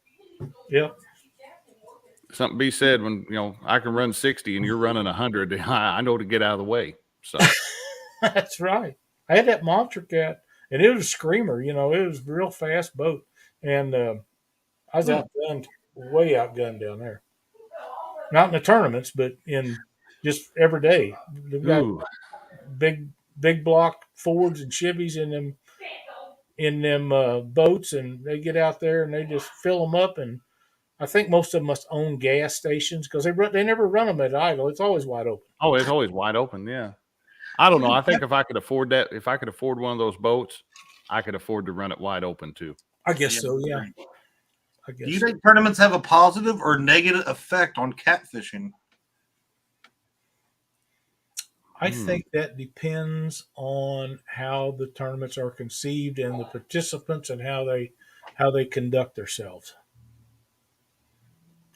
Yep. something be said when I can run 60 and you're running 100. I know to get out of the way. So That's right. I had that Monster Cat, and it was a screamer. It was a real fast boat, and I was outgunned, way outgunned down there. not in the tournaments, but in just every day. They've got Ooh, big block Fords and Chevys in them boats, and they get out there and they just fill them up. And I think most of them must own gas stations because they never run them at idle. It's always wide open. oh, it's always wide open. Yeah. I don't know. I think if I could afford that, if I could afford one of those boats, I could afford to run it wide open too. I guess so. Yeah. I guess. Do you think tournaments have a positive or negative effect on catfishing? I think that depends on how the tournaments are conceived and the participants and how they conduct themselves.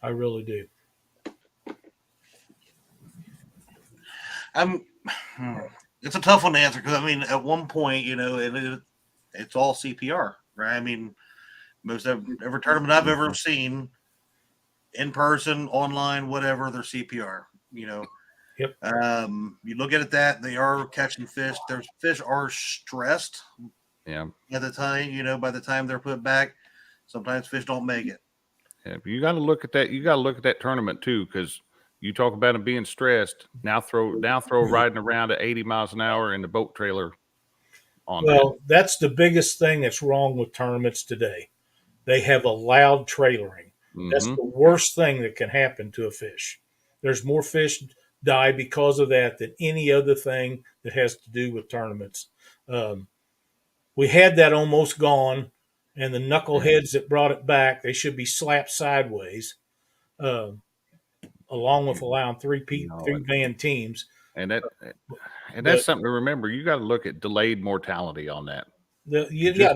I really do. It's a tough one to answer because I mean, at one point, it's all CPR, right? I mean, most every tournament I've ever seen, in person, online, whatever, they're CPR. Yep. You look at it they are catching fish. Their fish are stressed. Yeah. At the time, by the time they're put back, sometimes fish don't make it. Yeah, you got to look at that. You got to look at that tournament too, because you talk about them being stressed. Now throw riding around at 80 miles an hour in the boat trailer. That's the biggest thing that's wrong with tournaments today. They have allowed trailering. Mm-hmm. That's the worst thing that can happen to a fish. There's more fish die because of that than any other thing that has to do with tournaments. We had that almost gone, and the knuckleheads that brought it back, they should be slapped sideways, along with allowing three van teams. And that's something to remember. You got to look at delayed mortality on that. They're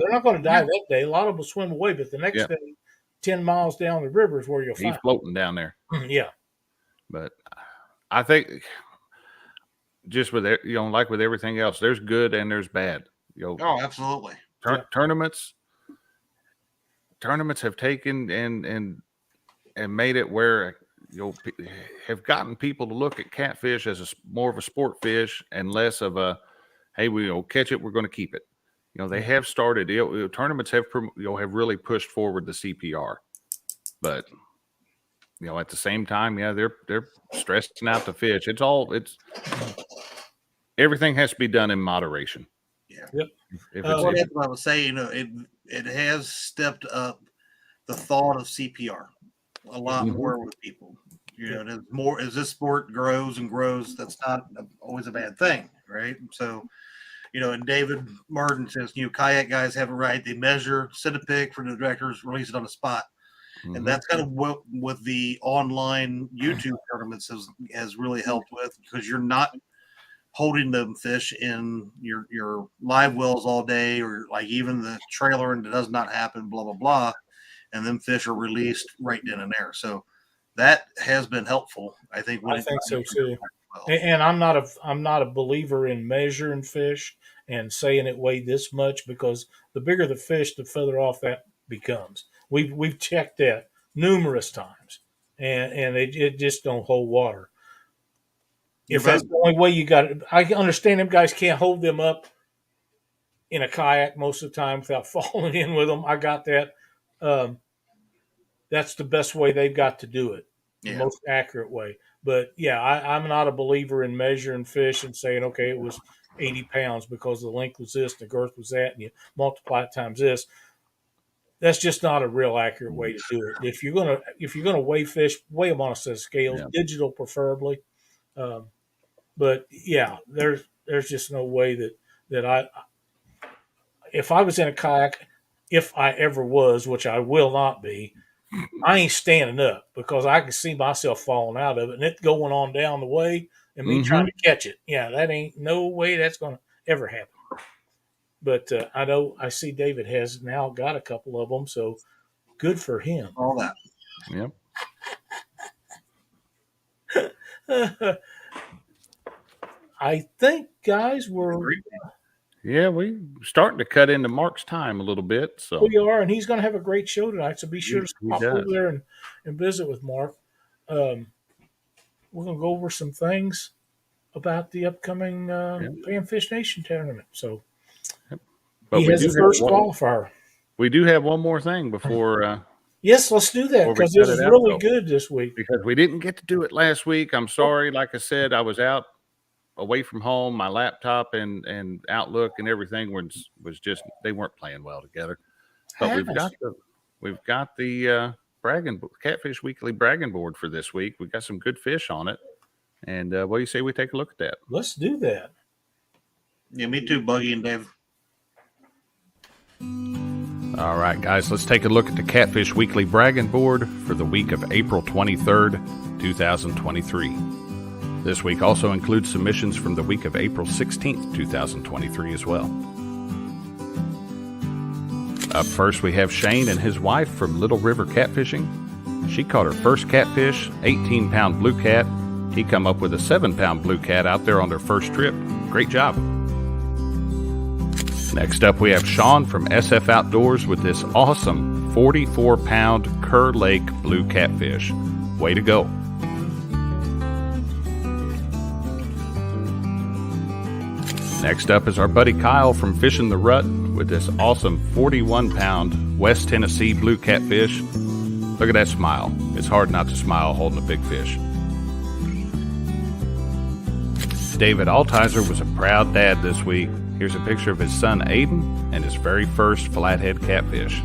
not going to die that day. A lot of them will swim away, but the next day, 10 miles down the river is where you'll find. He's floating down there. Yeah. But I think just with like with everything else, there's good and there's bad. Oh, absolutely. Tournaments have taken and made it where have gotten people to look at catfish as more of a sport fish and less of a, hey, we'll catch it, we're going to keep it. They have started. Tournaments have really pushed forward the CPR, but at the same time, they're stressing out the fish. Everything has to be done in moderation. Yeah. Yep. That's what I was saying. It has stepped up the thought of CPR a lot more with people. There's more as this sport grows and grows. That's not always a bad thing, right? So, and David Martin says, kayak guys have it right. They measure, send a pic for the directors, release it on the spot. Mm-hmm. And that's kind of what with the online YouTube tournaments has really helped with, because you're not holding them fish in your live wells all day, or like even the trailer, and it does not happen, blah, blah, blah. And then fish are released right then and there. So that has been helpful, I think. I think so too. Well. And I'm not a believer in measuring fish and saying it weighed this much, because the bigger the fish, the further off that becomes. We've checked that numerous times, and it just don't hold water. If that's the only way you got it, I understand them guys can't hold them up in a kayak most of the time without falling in with them. I got that. That's the best way they've got to do it, the most accurate way. But I'm not a believer in measuring fish and saying, okay, it was 80 pounds because the length was this, the girth was that, and you multiply it times this. That's just not a real accurate way to do it. If you're gonna weigh fish, weigh them on a set of scales, digital preferably. But there's just no way that I, if I was in a kayak, if I ever was, which I will not be, I ain't standing up, because I can see myself falling out of it and it going on down the way and me trying to catch it. Yeah, that ain't no way that's going to ever happen. But I see David has now got a couple of them, so good for him. All that. Yep. I think, guys, we're starting to cut into Mark's time a little bit. So we are, and he's going to have a great show tonight. So be sure to stop over there and visit with Mark. We're going to go over some things about the upcoming Panfish Nation tournament. So but he has the first qualifier. We do have one more thing before Yes, let's do that Before we because this cut is it out, really though. good this week. Because we didn't get to do it last week. I'm sorry. Like I said, I was out away from home. My laptop and Outlook and everything was just, they weren't playing well together. But we've got the Catfish Weekly bragging board for this week. We've got some good fish on it. And what do you say we take a look at that? Let's do that. Yeah, me too, Buggy and Dave. All right, guys, let's take a look at the Catfish Weekly bragging board for the week of April 23rd, 2023. This week also includes submissions from the week of April 16th, 2023 as well. Up first, we have Shane and his wife from Little River Catfishing. She caught her first catfish, 18-pound blue cat. He come up with a 7-pound blue cat out there on their first trip. Great job. Next up, we have Sean from SF Outdoors with this awesome 44-pound Kerr Lake blue catfish. Way to go. Next up is our buddy Kyle from Fishing the Rut with this awesome 41-pound West Tennessee blue catfish. Look at that smile. It's hard not to smile holding a big fish. David Altizer was a proud dad this week. Here's a picture of his son Aiden and his very first flathead catfish.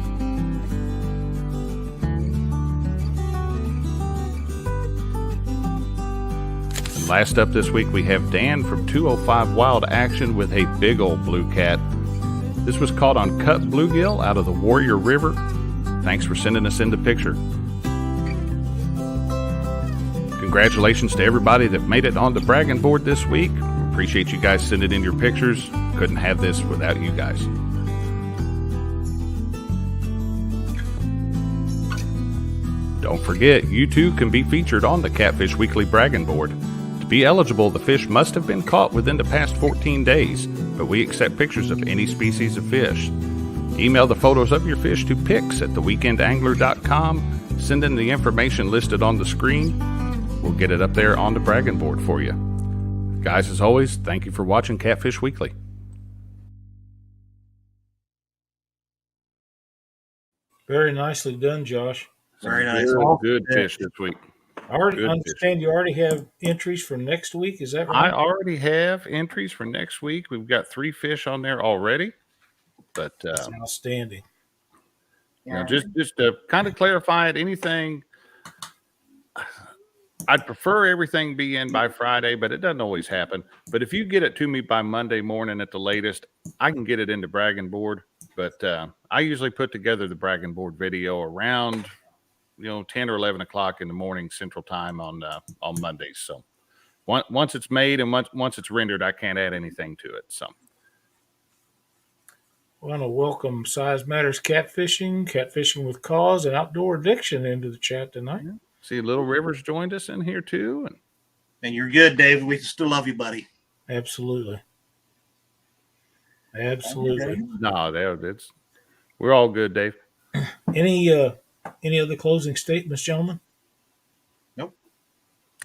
And last up this week we have Dan from 205 Wild Action with a big old blue cat. This was caught on cut bluegill out of the Warrior River. Thanks for sending us in the picture. Congratulations to everybody that made it on the bragging board this week. Appreciate you guys sending in your pictures. Couldn't have this without you guys. Don't forget, you too can be featured on the Catfish Weekly bragging board. To be eligible, the fish must have been caught within the past 14 days, but we accept pictures of any species of fish. Email the photos of your fish to pics@theweekendangler.com. Send in the information listed on the screen. We'll get it up there on the bragging board for you. Guys, as always, thank you for watching Catfish Weekly. Very nicely done, Josh. Very nice. Good fish this week. I already Good understand you already have entries for next week. Is that right? I already have entries for next week. We've got 3 fish on there already. But That's outstanding. you know, just to kind of clarify it, anything, I'd prefer everything be in by Friday, but it doesn't always happen. But if you get it to me by Monday morning at the latest, I can get it into bragging board. But I usually put together the bragging board video around, 10 or 11 o'clock in the morning Central Time on Mondays. So once it's made and once it's rendered, I can't add anything to it. So. I want to welcome Size Matters Catfishing with Cause, and Outdoor Addiction into the chat tonight. Yeah. See, Little River's joined us in here too. And you're good, Dave. We still love you, buddy. Absolutely. No, we're all good, Dave. Any other closing statements, gentlemen? Nope.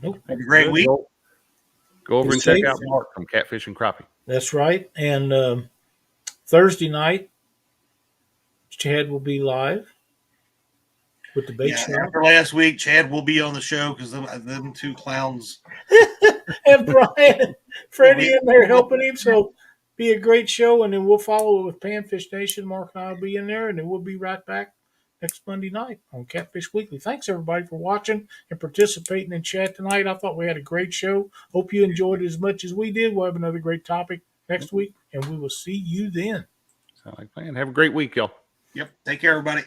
Nope. Have a great week. Go over and check out Mark from Catfish and Crappie. That's right. And Thursday night, Chad will be live with the bait show. After last week, Chad will be on the show because them 2 clowns. And Brian and Freddie in there helping him. So be a great show. And then we'll follow it with Panfish Nation. Mark and I will be in there. And then we'll be right back next Monday night on Catfish Weekly. Thanks, everybody, for watching and participating in chat tonight. I thought we had a great show. Hope you enjoyed it as much as we did. We'll have another great topic next week, and we will see you then. Sound like a plan. Have a great week, y'all. Yep. Take care, everybody.